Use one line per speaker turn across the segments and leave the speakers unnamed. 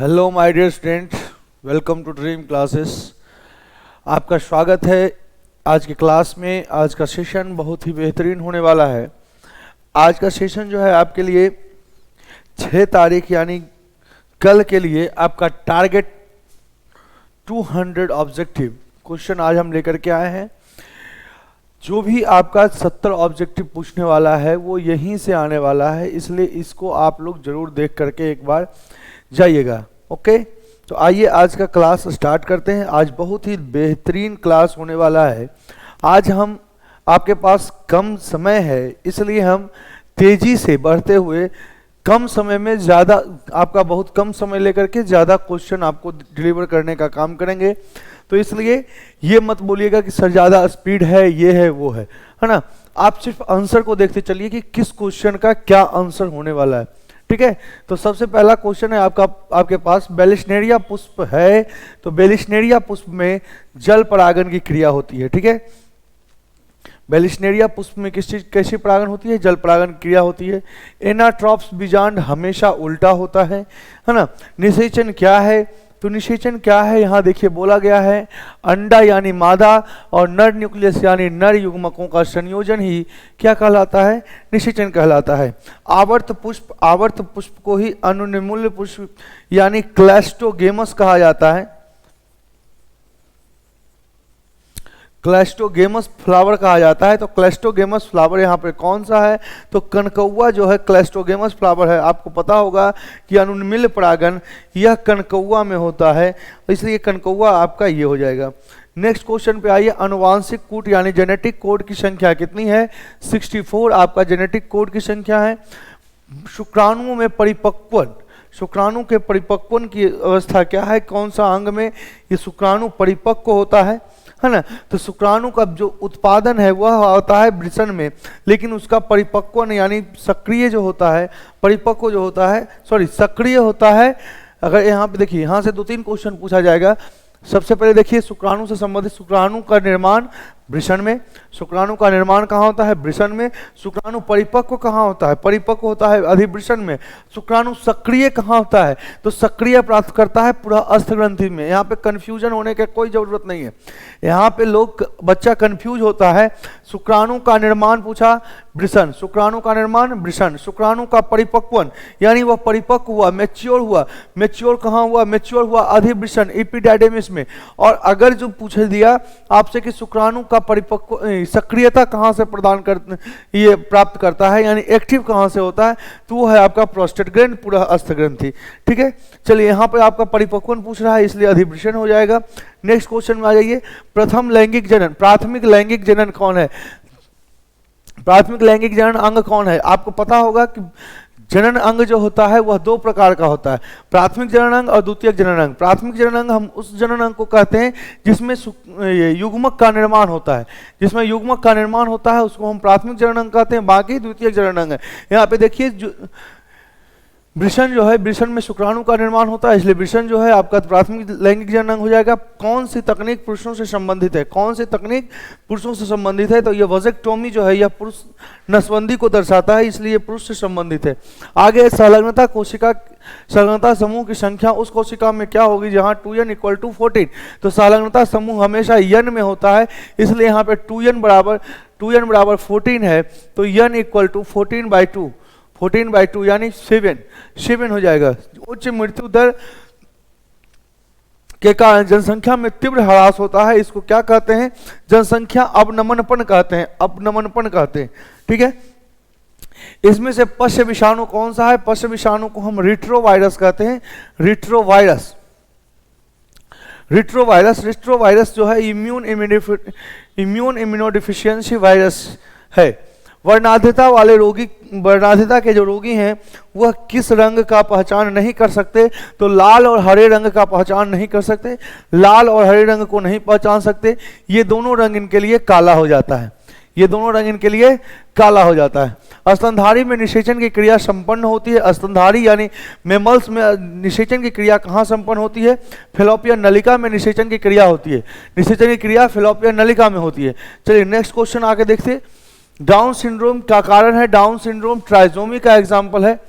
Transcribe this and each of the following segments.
Hello my dear students, welcome to Dream Classes. आपका स्वागत है आज की क्लास में। आज का सेशन बहुत ही बेहतरीन होने वाला है। आज का सेशन जो है आपके लिए 6 तारीख यानी कल के लिए आपका टारगेट 200 ऑब्जेक्टिव क्वेश्चन आज हम लेकर के आए हैं। जो भी आपका 70 ऑब्जेक्टिव पूछने वाला है वो यहीं से आने वाला है, इसलिए इसको आप लोग जरूर देख करके एक बार जाइएगा। ओके, तो आइए आज का क्लास स्टार्ट करते हैं। आज बहुत ही बेहतरीन क्लास होने वाला है। आज हम आपके पास कम समय है, इसलिए हम तेजी से बढ़ते हुए कम समय में ज़्यादा, आपका बहुत कम समय लेकर के ज़्यादा क्वेश्चन आपको डिलीवर करने का काम करेंगे। तो इसलिए ये मत बोलिएगा कि सर ज़्यादा स्पीड है, ये है वो है ना। आप सिर्फ आंसर को देखते चलिए कि किस क्वेश्चन का क्या आंसर होने वाला है। ठीक है, तो सबसे पहला क्वेश्चन है आपके पास बेलिस्नेरिया पुष्प है, तो बेलिस्नेरिया पुष्प में जल परागन की क्रिया होती है। ठीक है, बेलिस्नेरिया पुष्प में कैसी परागन होती है? जल परागन क्रिया होती है। एनाट्रॉप्स बीजांड हमेशा उल्टा होता है ना। निषेचन क्या है? तो निषेचन क्या है यहाँ देखिए बोला गया है, अंडा यानी मादा और नर न्यूक्लियस यानी नर युग्मकों का संयोजन ही क्या कहलाता है? निषेचन कहलाता है। आवर्त पुष्प को ही अनुन्मूल्य पुष्प यानी क्लैस्टोगेमस कहा जाता है। क्लैस्टोगेमस फ्लावर कहा जाता है। तो क्लैस्टोगेमस फ्लावर यहाँ पे कौन सा है? तो कनकौआ जो है क्लैस्टोगेमस फ्लावर है। आपको पता होगा कि अनुन्मिल परागन यह कनकौआ में होता है, इसलिए कनकौआ आपका ये हो जाएगा। नेक्स्ट क्वेश्चन पे आइए। अनुवांशिक कूट यानी जेनेटिक कोड की संख्या कितनी है? 64 आपका जेनेटिक कोड की संख्या है। शुक्राणुओं में शुक्राणु के परिपक्वन की अवस्था क्या है? कौन सा अंग में ये शुक्राणु परिपक्व होता है ना। तो शुक्राणु का जो उत्पादन है वह होता है वृषण में, लेकिन उसका परिपक्वन यानी सक्रिय जो होता है, परिपक्व जो होता है, सक्रिय होता है। अगर यहाँ पे देखिए, यहाँ से 2-3 क्वेश्चन पूछा जाएगा। सबसे पहले देखिए शुक्राणु से संबंधित, शुक्राणु का निर्माण वृषण में। शुक्राणु का निर्माण कहाँ होता है? वृषण में। शुक्राणु परिपक्व कहाँ होता है? परिपक्व होता है अधिवृषण में। शुक्राणु सक्रिय कहाँ होता है? तो सक्रिय प्राप्त करता है पूरा अस्थ ग्रंथि में। यहाँ पे कंफ्यूजन होने की कोई जरूरत नहीं है। यहाँ पे बच्चा कंफ्यूज होता है। शुक्राणु का निर्माण पूछा, वृषण। शुक्राणु का निर्माण वृषण। शुक्राणु का परिपक्वन यानी वह परिपक्व हुआ, मैच्योर हुआ। मैच्योर कहाँ हुआ? मैच्योर हुआ अधिवृषण एपिडाइडेमिस में। और अगर जो पूछ दिया आपसे कि शुक्राणु का परिपक्व सक्रियता कहाँ से ये प्राप्त करता है यानी एक्टिव कहाँ से होता है, तो वो है आपका प्रोस्टेट ग्रंथि, पूरा अस्थ ग्रंथि। ठीक है, चलिए यहाँ पे आपका परिपक्वन पूछ रहा है, इसलिए अधिवृषण हो जाएगा। नेक्स्ट क्वेश्चन में आ जाइए। प्रथम लैंगिक जनन, प्राथमिक लैंगिक जनन कौन है? प्राथमिक लैंगिक जनन अंग कौन है? आपको पता होगा कि जनन अंग जो होता है वह 2 प्रकार का होता है, प्राथमिक जनन अंग और द्वितीयक जनन अंग। प्राथमिक जनन अंग हम उस जनन अंग को कहते हैं जिसमें युग्मक का निर्माण होता है। जिसमें युग्मक का निर्माण होता है उसको हम प्राथमिक जनन अंग कहते हैं, बाकी द्वितीयक जनन अंग है। यहाँ पे देखिए वृषण जो है, वृषण में शुक्राणु का निर्माण होता है, इसलिए वृषण जो है आपका प्राथमिक लैंगिक जनन अंग हो जाएगा। कौन सी तकनीक पुरुषों से संबंधित है? कौन सी तकनीक पुरुषों से संबंधित है? तो यह वज़ेक्टोमी जो है यह पुरुष नसबंदी को दर्शाता है, इसलिए पुरुष से संबंधित है। आगे संलग्नता समूह की संख्या उस कोशिका में क्या होगी जहां 2n = 14। तो संलग्नता समूह हमेशा n में होता है, इसलिए यहाँ पे 2n बराबर 14 है। तो n = 14/2 यानी 7 हो जाएगा। उच्च मृत्यु दर के कारण जनसंख्या में तीव्र ह्रास होता है, इसको क्या कहते हैं? जनसंख्या अवनमनपन कहते हैं। ठीक है, इसमें से पश्च विषाणु कौन सा है? पश्च विषाणु को हम रिट्रोवायरस कहते हैं। रिट्रोवायरस जो है इम्यून इम्यूनोडिफिशियंसी वायरस है। वर्णाधिता के जो रोगी हैं वह किस रंग का पहचान नहीं कर सकते? तो लाल और हरे रंग का पहचान नहीं कर सकते। लाल और हरे रंग को नहीं पहचान सकते, ये दोनों रंग इनके लिए काला हो जाता है। स्तनधारी में निषेचन की क्रिया संपन्न होती है। स्तनधारी यानी मेमल्स में निषेचन की क्रिया कहाँ संपन्न होती है? फेलोपियन नलिका में निषेचन की क्रिया होती है। निषेचन की क्रिया फेलोपियन नलिका में होती है। चलिए नेक्स्ट क्वेश्चन आके देखते। डाउन सिंड्रोम का कारण है? डाउन सिंड्रोम ट्राइजोमी का एग्जाम्पल है।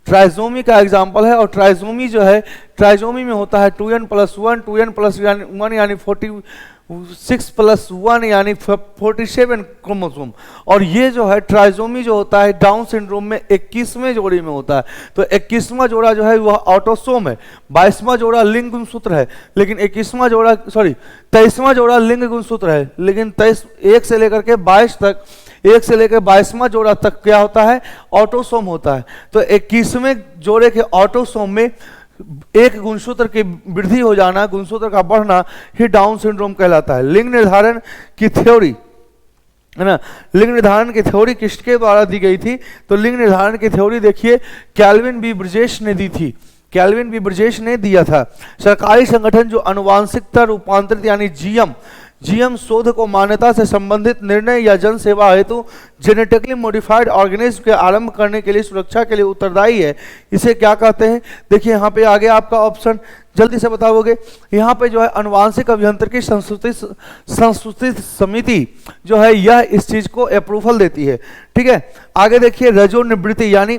ट्राइजोमी का एग्जाम्पल है। और ट्राइजोमी जो है, ट्राइजोमी में होता है 2n+1, 2n+1 यानी 46+1 यानी 47 क्रोमोसोम। और ये जो है ट्राइजोमी जो होता है डाउन सिंड्रोम में 21वें जोड़ी में होता है। तो 21वां जोड़ा जो है वह ऑटोसोम है, 22वां जोड़ा लिंग गुणसूत्र है, लेकिन 23वां जोड़ा लिंग गुणसूत्र है, लेकिन 1 से लेकर के 22 तक, 1 से लेकर 22वां जोड़ा तक क्या होता है, ऑटोसोम होता है। तो 21वें जोड़े के ऑटोसोम में एक गुणसूत्र की वृद्धि हो जाना, गुणसूत्र का बढ़ना ही डाउन सिंड्रोम कहलाता है। लिंग निर्धारण की थ्योरी है ना, लिंग निर्धारण की थ्योरी किसके द्वारा दी गई थी? तो लिंग निर्धारण की थ्योरी देखिए कैल्विन बी ब्रिजेश ने दी थी, कैल्विन बी ब्रिजेश ने दिया था। सरकारी संगठन जो अनुवांशिकता रूपांतरित यानी जीएम शोध को मान्यता से संबंधित निर्णय या जन सेवा हेतु जेनेटिकली मॉडिफाइड ऑर्गेनिज्म के आरंभ करने के लिए सुरक्षा के लिए उत्तरदायी है, इसे क्या कहते हैं? देखिए यहाँ पे आगे आपका ऑप्शन जल्दी से बताओगे। यहाँ पे जो है अनुवांशिक अभियांत्रिकी संस्तुति समिति जो है यह इस चीज को अप्रूवल देती है। ठीक है, आगे देखिए रजोनिवृत्ति यानी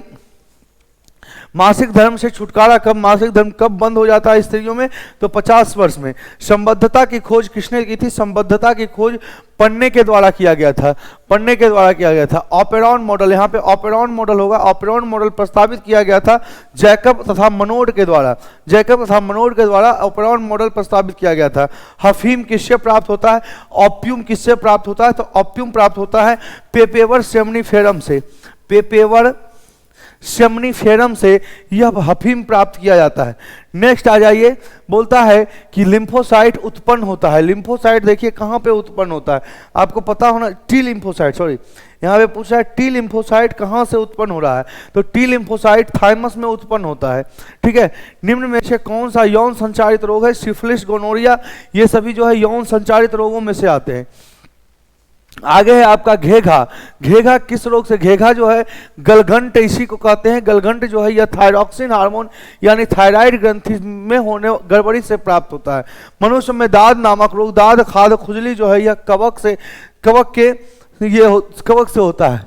मासिक धर्म से छुटकारा कब, मासिक धर्म कब बंद हो जाता है स्त्रियों में? तो 50 वर्ष में। संबद्धता की खोज किसने की थी? संबद्धता की खोज पन्ने के द्वारा किया गया था, पन्ने के द्वारा किया गया था। ऑपेरॉन मॉडल, यहाँ पे ऑपेरॉन मॉडल होगा, ऑपेरॉन मॉडल प्रस्तावित किया गया था जैकब तथा मनोड के द्वारा, जैकब तथा मनोड के द्वारा ऑपेरॉन मॉडल प्रस्तावित किया गया था। अफीम किससे प्राप्त होता है? ऑपियम किससे प्राप्त होता है? तो ऑपियम प्राप्त होता है पेपेवर सेमनीफेरम से, पेपेवर सेमनीफेरम से यह अफीम प्राप्त किया जाता है। नेक्स्ट आ जाइए, बोलता है कि लिम्फोसाइट उत्पन्न होता है। लिम्फोसाइट देखिए कहाँ पे उत्पन्न होता है, आपको पता होना। टी लिम्फोसाइट, सॉरी यहाँ पे पूछा है टी लिम्फोसाइट कहाँ से उत्पन्न हो रहा है? तो टी लिम्फोसाइट थाइमस में उत्पन्न होता है। ठीक है, निम्न में से कौन सा यौन संचारित रोग है? सिफिलिस, गोनोरिया, ये सभी जो है यौन संचारित रोगों में से आते हैं। आगे है आपका घेघा। घेघा किस रोग से? घेघा जो है गलघंट इसी को कहते हैं। गलघंट जो है यह थायरॉक्सिन हार्मोन यानी थायराइड ग्रंथि में होने गड़बड़ी से प्राप्त होता है। मनुष्य में दाद नामक रोग, दाद खाद खुजली जो है यह कवक से होता है।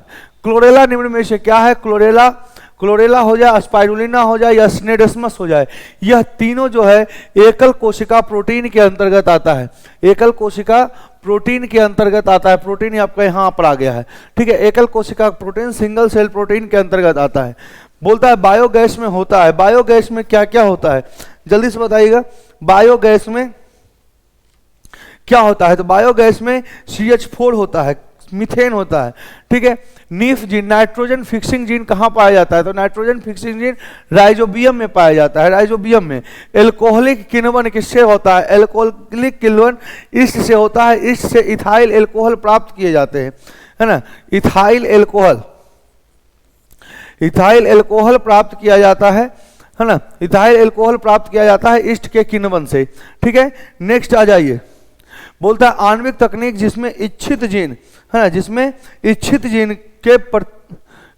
क्लोरेला निम्न में से क्या है? क्लोरेला हो जाए, स्पाइरुलिना हो जाए या स्नेडस्मस हो जाए, यह तीनों जो है एकल कोशिका प्रोटीन के अंतर्गत आता है। एकल कोशिका प्रोटीन के अंतर्गत आता है। प्रोटीन आपका यहाँ पर आ गया है। ठीक है, एकल कोशिका प्रोटीन सिंगल सेल प्रोटीन के अंतर्गत आता है। बोलता है बायोगैस में होता है। बायोगैस में क्या क्या होता है जल्दी से बताइएगा। बायोगैस में क्या होता है? तो बायोगैस में CH4 होता है, मीथेन होता है। ठीक है, knife gene nitrogen fixing gene कहाँ पाया जाता है? तो नाइट्रोजन फिक्सिंग जीन राइजोबियम में पाया जाता है, राइजोबियम में। एल्कोहलिक किण्वन किससे होता है? एल्कोहलिक किण्वन ईस्ट से होता है। ईस्ट से इथाइल एल्कोहल प्राप्त किए जाते हैं, है ना। इथाइल एल्कोहल प्राप्त किया जाता है ना। इथाइल एल्कोहल प्राप्त किया जाता है ईस्ट के किण्वन से। ठीक है, नेक्स्ट आ जाइए। बोलता है आणविक तकनीक जिसमें इच्छित जीन है ना, जिसमें इच्छित जीन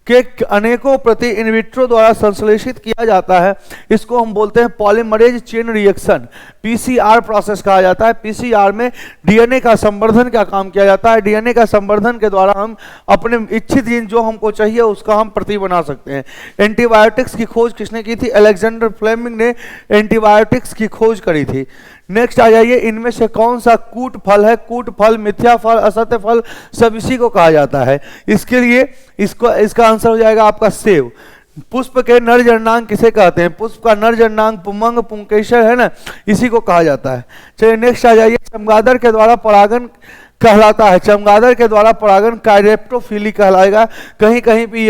के अनेकों प्रति इनविट्रो द्वारा संश्लेषित किया जाता है, इसको हम बोलते हैं polymerase chain reaction, PCR process कहा जाता है। PCR में DNA का संवर्धन का काम किया जाता है। DNA का संवर्धन के द्वारा हम अपने इच्छित जीन जो हमको चाहिए उसका हम प्रति बना सकते हैं। एंटीबायोटिक्स की खोज किसने की थी? अलेक्जेंडर फ्लेमिंग ने एंटीबायोटिक्स की खोज करी थी। नेक्स्ट आ जाइए, इनमें से कौन सा कूट फल है? कूट फल, मिथ्या फल, असत्य फल, सब इसी को कहा जाता है। इसके लिए इसका आंसर हो जाएगा आपका सेब। पुष्प के नर जननांग किसे कहते हैं? पुष्प का नर जननांग पुमंग, पुंकेसर है ना, इसी को कहा जाता है। चलिए नेक्स्ट आ जाइए, चमगादड़ के द्वारा परागण कहलाता है। चमगादड़ के द्वारा परागण कायरेप्टोफिली कहलाएगा। कहीं कहीं पे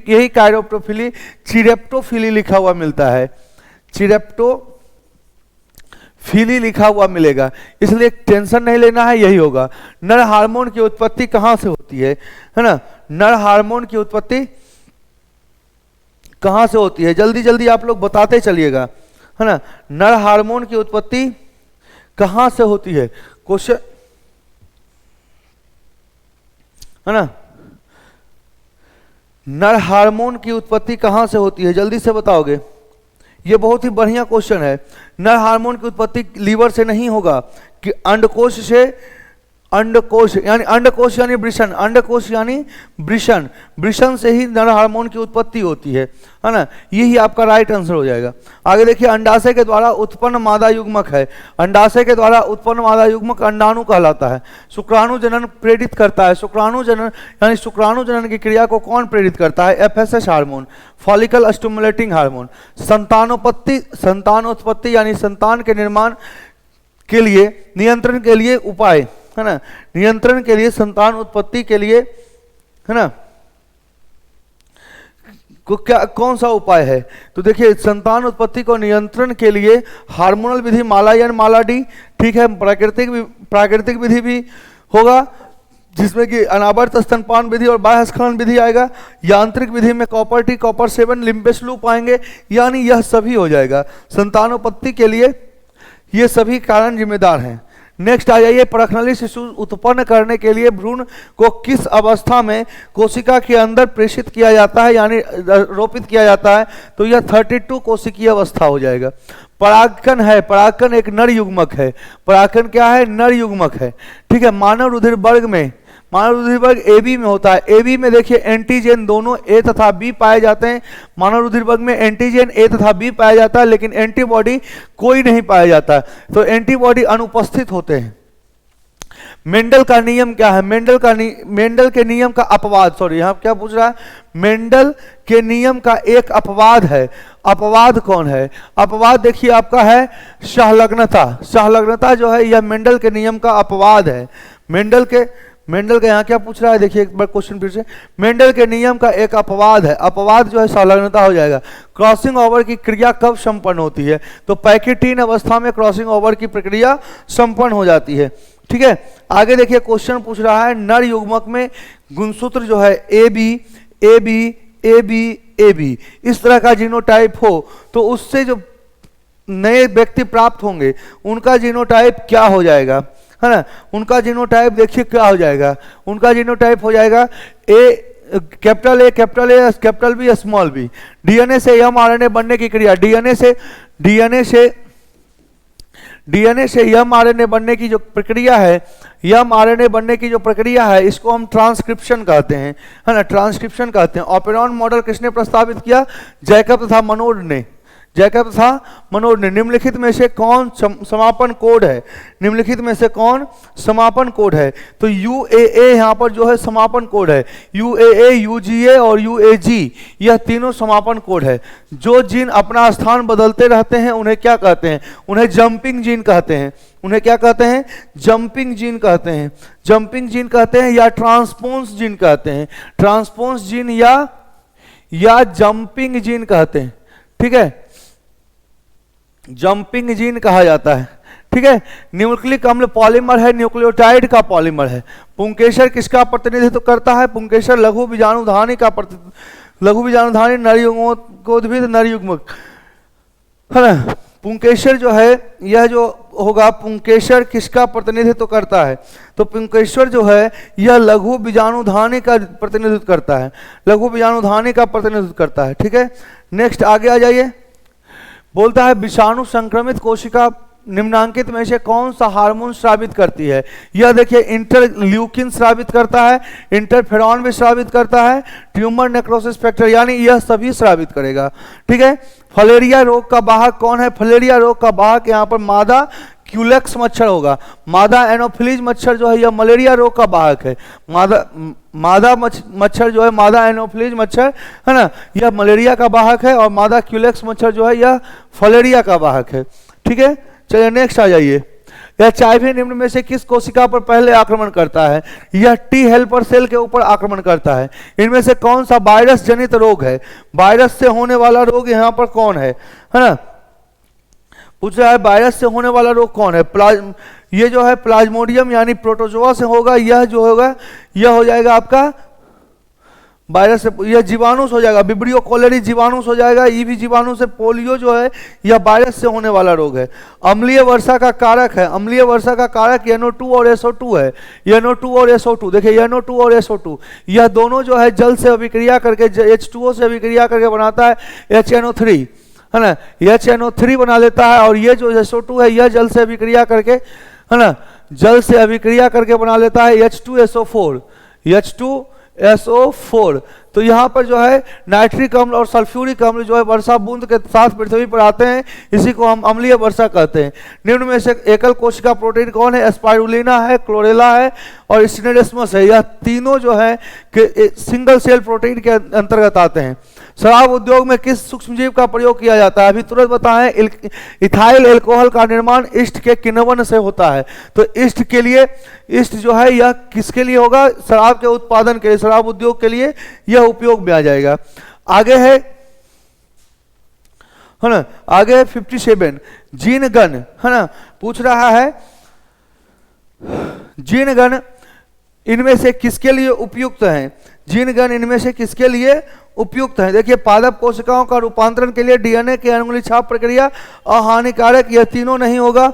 यही कायरेप्टोफिली चिरेप्टोफिली लिखा हुआ मिलता है। चिरेप्टोफिली लिखा हुआ मिलेगा, इसलिए टेंशन नहीं लेना है, यही होगा। नर हार्मोन की उत्पत्ति कहाँ से होती है ना? नर हार्मोन की उत्पत्ति कहां से होती है? जल्दी जल्दी आप लोग बताते चलिएगा, है ना। नर हार्मोन की उत्पत्ति कहां से होती है? क्वेश्चन, है ना। नर हार्मोन की उत्पत्ति कहां से होती है? जल्दी से बताओगे। ये बहुत ही बढ़िया क्वेश्चन है। नर हार्मोन की उत्पत्ति लीवर से नहीं होगा, कि अंडकोश से अंडकोश यानी वृषण, अंडकोश यानी वृषण, वृषण से ही नर हार्मोन की उत्पत्ति होती है ना। यही आपका राइट आंसर हो जाएगा। आगे देखिए, अंडाशय के द्वारा उत्पन्न मादा युग्मक है, अंडाशय के द्वारा उत्पन्न मादा युग्मक अंडाणु कहलाता है। शुक्राणु जनन प्रेरित करता है, शुक्राणु जनन यानी शुक्राणु जनन की क्रिया को कौन प्रेरित करता है? FSH hormone, follicle stimulating hormone. संतानोत्पत्ति यानी संतान के निर्माण के लिए, नियंत्रण के लिए उपाय है ना, नियंत्रण के लिए, संतान उत्पत्ति के लिए है ना, को क्या कौन सा उपाय है? तो देखिए, संतान उत्पत्ति को नियंत्रण के लिए हार्मोनल विधि मालायन मालाडी, ठीक है, प्राकृतिक विधि भी होगा जिसमें कि अनावर्त स्तनपान विधि और बाह्यस्खलन विधि आएगा। यांत्रिक विधि में कॉपर टी, कॉपर 7, लिम्बेस लूप आएंगे, यानी यह सभी हो जाएगा। संतानोत्पत्ति के लिए ये सभी कारण जिम्मेदार हैं। नेक्स्ट आ जाइए, परखनली शिशु उत्पन्न करने के लिए भ्रूण को किस अवस्था में कोशिका के अंदर प्रेषित किया जाता है यानी रोपित किया जाता है? तो यह 32 कोशिकीय अवस्था हो जाएगा। परागकण है, परागकण एक नर युग्मक है, परागकण क्या है? नर युग्मक है, ठीक है। मानव रुधिर वर्ग में, मानव रुधिर वर्ग AB में होता है। AB में देखिए एंटीजन दोनों A तथा B पाए जाते हैं। मानव रुधिर वर्ग में एंटीजन A तथा B पाया जाता है, लेकिन एंटीबॉडी कोई नहीं पाया जाता, तो एंटीबॉडी अनुपस्थित होते हैं। मेंडल का नियम क्या है? मेंडल के नियम का अपवाद, सॉरी यहाँ क्या पूछ रहा है? मेंडल के नियम का एक अपवाद है। अपवाद कौन है? अपवाद देखिए आपका है सहलग्नता। सहलग्नता जो है यह मेंडल के नियम का अपवाद है। मेंडल का यहाँ क्या पूछ रहा है? देखिए एक बार क्वेश्चन फिर से, मेंडल के नियम का एक अपवाद है, अपवाद जो है संलग्नता हो जाएगा। क्रॉसिंग ओवर की क्रिया कब संपन्न होती है? तो पैकेटीन अवस्था में क्रॉसिंग ओवर की प्रक्रिया संपन्न हो जाती है, ठीक है। आगे देखिए क्वेश्चन पूछ रहा है, नर युग्मक में गुणसूत्र जो है AB इस तरह का जीनोटाइप हो तो उससे जो नए व्यक्ति प्राप्त होंगे उनका जीनोटाइप क्या हो जाएगा, है ना? उनका जीनोटाइप देखिए क्या हो जाएगा, उनका जीनोटाइप हो जाएगा capital B small b। DNA से mRNA बनने की क्रिया, डीएनए से mRNA बनने की जो प्रक्रिया है, mRNA बनने की जो प्रक्रिया है इसको हम ट्रांसक्रिप्शन कहते हैं, है ना, ट्रांसक्रिप्शन कहते हैं। ऑपेरॉन मॉडल किसने प्रस्तावित किया? जैकब तथा मनोड ने, जैकब था मनोड ने। निम्नलिखित में से कौन समापन कोड है? निम्नलिखित में से कौन समापन कोड है? तो UAA यहाँ पर जो है समापन कोड है। UAA, UGA और UAG यह तीनों समापन कोड है। जो जीन अपना स्थान बदलते रहते हैं उन्हें क्या कहते हैं? उन्हें जंपिंग जीन कहते हैं। उन्हें क्या कहते हैं? जंपिंग जीन कहते हैं। जंपिंग जीन कहते हैं या ट्रांसपोन्स जीन कहते हैं। ट्रांसपोन्स जीन या जंपिंग जीन कहते हैं, ठीक है, जंपिंग जीन कहा जाता है, ठीक है। न्यूक्लिक अम्ल पॉलीमर है, न्यूक्लियोटाइड का पॉलीमर है। पुंकेसर किसका प्रतिनिधित्व करता है? पुंकेसर लघु बीजाणुधानी का लघु बीजाणुधानी नरयुग्मोद्भिद नरयुग्मक, है ना। पुंकेसर जो है यह जो होगा, पुंकेसर किसका प्रतिनिधित्व करता है? तो पुंकेसर जो है यह लघु बीजाणुधानी का प्रतिनिधित्व करता है, लघु बीजाणुधानी का प्रतिनिधित्व करता है, ठीक है। नेक्स्ट आगे आ जाइए, बोलता है विषाणु संक्रमित कोशिका निम्नांकित में से कौन सा हार्मोन स्रावित करती है? यह देखिए इंटरल्यूकिन स्रावित करता है, इंटरफेरॉन भी स्रावित करता है, ट्यूमर नेक्रोसिस फैक्टर, यानी यह सभी स्रावित करेगा, ठीक है। फलेरिया रोग का वाहक कौन है? फलेरिया रोग का वाहक यहाँ पर मादा क्यूलेक्स मच्छर होगा। मादा एनोफिलीज मच्छर जो है यह मलेरिया रोग का वाहक है। मादा मच्छर जो है, मादा एनोफिलीज मच्छर, है ना, यह मलेरिया का वाहक है, और मादा क्यूलेक्स मच्छर जो है यह फलेरिया का वाहक है, ठीक है। चलिए नेक्स्ट आ जाइए, HIV निम्न में से किस कोशिका पर पहले आक्रमण करता है? यह T हेल्पर सेल के ऊपर आक्रमण करता है। इनमें से कौन सा वायरस जनित रोग है? वायरस से होने वाला रोग यहाँ पर कौन है ना, पूछ रहा है वायरस से होने वाला रोग कौन है? ये जो है प्लाज्मोडियम यानी प्रोटोजोआ से होगा। यह जो होगा यह हो जाएगा आपका वायरस से, यह जीवाणु से हो जाएगा, विब्रियो कोलेरी जीवाणु से हो जाएगा। EB जीवाणु से। पोलियो जो है यह वायरस से होने वाला रोग है। अम्लीय वर्षा का कारक है, अम्लीय वर्षा का कारक NO2 और SO2 है। NO2 और SO2 देखिए, NO2 और SO2 यह दोनों जो है जल से अभिक्रिया करके, H2O से अभिक्रिया करके बनाता है HNO3, है ना, HNO3 बना लेता है। और ये जो SO2 है यह जल से अभिक्रिया करके, है ना, जल से अभिक्रिया करके बना लेता है H2SO4, H2SO4। तो यहाँ पर जो है नाइट्रिक अम्ल और सल्फ्यूरिक अम्ल जो है वर्षा बूंद के साथ पृथ्वी पर आते हैं, इसी को हम अम्लीय वर्षा कहते हैं। निम्न में से एकल कोशिका प्रोटीन कौन है? स्पाइरुलिना है, क्लोरेला है और स्टेनोडेस्मस है। यह तीनों जो है सिंगल सेल प्रोटीन के अंतर्गत आते हैं। शराब उद्योग में किस सूक्ष्मजीव का प्रयोग किया जाता है? अभी तुरंत बताएं। इथाइल एल्कोहल का निर्माण ईस्ट के किण्वन से होता है। तो ईस्ट के लिए, ईस्ट जो है यह किसके लिए होगा? शराब के उत्पादन के लिए, शराब उद्योग के लिए यह उपयोग में आ जाएगा। आगे है ना, आगे है 57 जीन गण, है ना, पूछ रहा है जीन गण इनमें से किसके लिए उपयुक्त हैं? जीन गण इनमें से किसके लिए उपयुक्त है? देखिए, पादप कोशिकाओं का रूपांतरण के लिए डीएनए की अंगुली छाप प्रक्रिया अहानिकारक, यह तीनों नहीं होगा,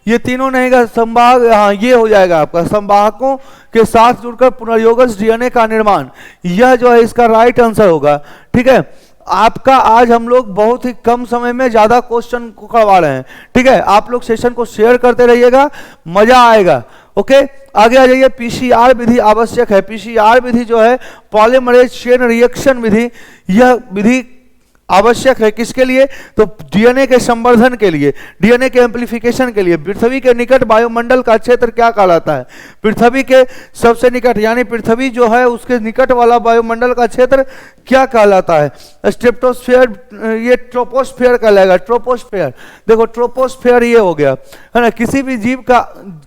ये तीनों नहीं का संवाहक, हाँ ये हो जाएगा आपका संवाहकों के साथ जुड़कर पुनर्योगज डीएनए का निर्माण, यह जो है इसका राइट आंसर होगा। ठीक है, आपका आज हम लोग बहुत ही कम समय में ज्यादा क्वेश्चन को करवा रहे हैं। ठीक है, आप लोग सेशन को शेयर करते रहिएगा, मजा आएगा। ओके, आगे आ जाइए। पीसीआर विधि आवश्यक है। पीसीआर विधि जो है पॉलीमरेज चेन रिएक्शन विधि, यह विधि आवश्यक है किसके लिए? तो डीएनए के संवर्धन के लिए, डीएनए के एम्प्लीफिकेशन के लिए। पृथ्वी के निकट वायुमंडल का क्षेत्र क्या कहलाता है? पृथ्वी के सबसे निकट यानी पृथ्वी जो है उसके निकट वाला वायुमंडल का क्षेत्र क्या कहलाता है? स्ट्रेटोस्फीयर, ये ट्रोपोस्फीयर कहलाएगा। ट्रोपोस्फीयर, देखो ट्रोपोस्फीयर ये हो गया, है ना। किसी भी जीव का,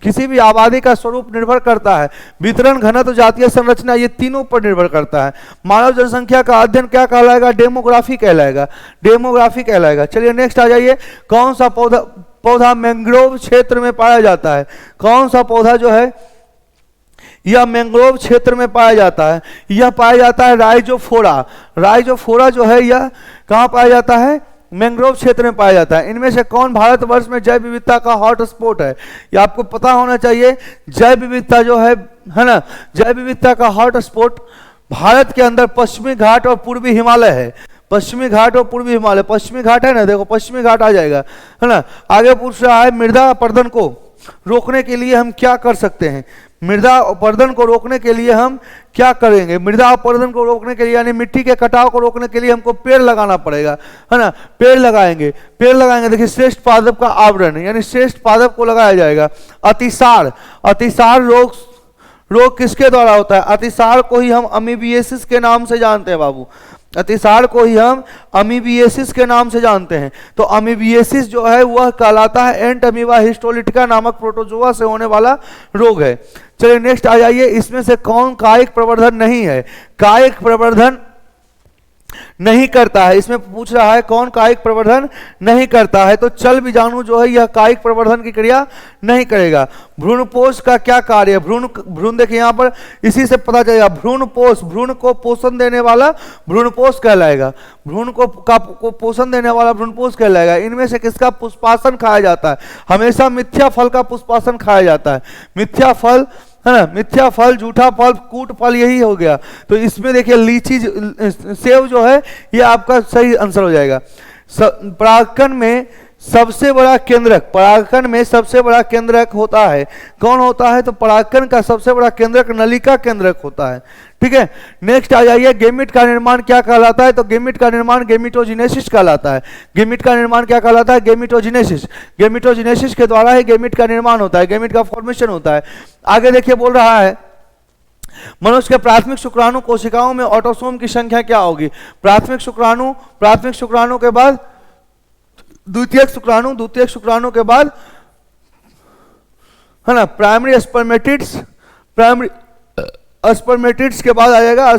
किसी भी आबादी का स्वरूप निर्भर करता है, वितरण, घनत्व, जातीय संरचना, ये तीनों पर निर्भर करता है। मानव जनसंख्या का अध्ययन क्या कहलाएगा? डेमोग्राफी कहलाएगा, डेमोग्राफी कहलाएगा। चलिए नेक्स्ट आ जाइए। कौन सा पौधा मैंग्रोव क्षेत्र में पाया जाता है? कौन सा पौधा जो है यह मैंग्रोव क्षेत्र में पाया जाता है? यह पाया जाता है राइजोफोरा। राइजोफोरा जो है यह कहाँ पाया जाता है? मैंग्रोव क्षेत्र में पाया जाता है। इनमें से कौन भारतवर्ष में जैव विविधता का हॉट स्पॉट है? ये आपको पता होना चाहिए। जैव विविधता जो है ना, जैव विविधता का हॉट स्पॉट भारत के अंदर पश्चिमी घाट और पूर्वी हिमालय है। पश्चिमी घाट और पूर्वी हिमालय, पश्चिमी घाट है ना, देखो पश्चिमी घाट आ जाएगा, है ना। आगे पूछ रहा है मृदा अपरदन को रोकने के लिए हम क्या कर सकते हैं? मृदा अपरदन को रोकने के लिए हम क्या करेंगे? मृदा अपरदन को रोकने के लिए यानी मिट्टी के कटाव को रोकने के लिए हमको पेड़ लगाना पड़ेगा, है ना। पेड़ लगाएंगे, पेड़ लगाएंगे। देखिए, श्रेष्ठ पादप का आवरण यानी श्रेष्ठ पादप को लगाया जाएगा। अतिसार, अतिसार रोग किसके द्वारा होता है? अतिसार को ही हम अमीबिएसिस के नाम से जानते हैं बाबू। अतिसार को ही हम अमीबिएसिस के नाम से जानते हैं। तो अमीबिएसिस जो है वह कहलाता है एंट अमीबा हिस्टोलिटिका नामक प्रोटोजोआ से होने वाला रोग है। चलिए नेक्स्ट आ जाइए। इसमें से कौन कायिक प्रवर्धन नहीं है? कायिक प्रवर्धन नहीं करता है। इसमें पूछ रहा है कौन कायिक प्रवर्धन नहीं करता है? तो चल बीजाणु जो है यह कायिक प्रवर्धन की क्रिया नहीं करेगा। भ्रूणपोष का क्या कार्य है? भ्रूण देखिए यहाँ पर, इसी से पता चलेगा। भ्रूणपोष, भ्रूण को पोषण देने वाला भ्रूणपोष कहलाएगा। भ्रूण को पोषण देने वाला भ्रूणपोष कहलाएगा। इनमें से किसका पुष्पासन खाया जाता है? हमेशा मिथ्या फल का पुष्पासन खाया जाता है। मिथ्या फल, है ना, मिथ्या फल, झूठा फल, कूट फल, यही हो गया। तो इसमें देखिए लीची, सेव जो है ये आपका सही आंसर हो जाएगा। परागकण में सबसे बड़ा केंद्रक, परागकण में सबसे बड़ा केंद्रक होता है, कौन होता है? तो परागकण का सबसे बड़ा केंद्रक नलिका केंद्रक होता है। ठीक है, नेक्स्ट आ जाइए। गेमिट का निर्माण क्या कहलाता है? तो गेमिट का निर्माण गेमिटोजिनेसिस कहलाता है। गेमिट का निर्माण क्या कहलाता है? गेमिटोजिनेसिस। गेमिटोजिनेसिस के द्वारा ही गेमिट का निर्माण होता है, गेमिट का फॉर्मेशन होता है। आगे देखिए, बोल रहा है मनुष्य के प्राथमिक शुक्राणु कोशिकाओं में ऑटोसोम की संख्या क्या होगी? प्राथमिक शुक्राणु के बाद द्वितीयक शुक्राणु, द्वितीयक शुक्राणु के बाद, है ना, प्राइमरी स्पर्मेटिड्स, प्राइमरी स्पर्मेटिड्स के बाद आ जाएगा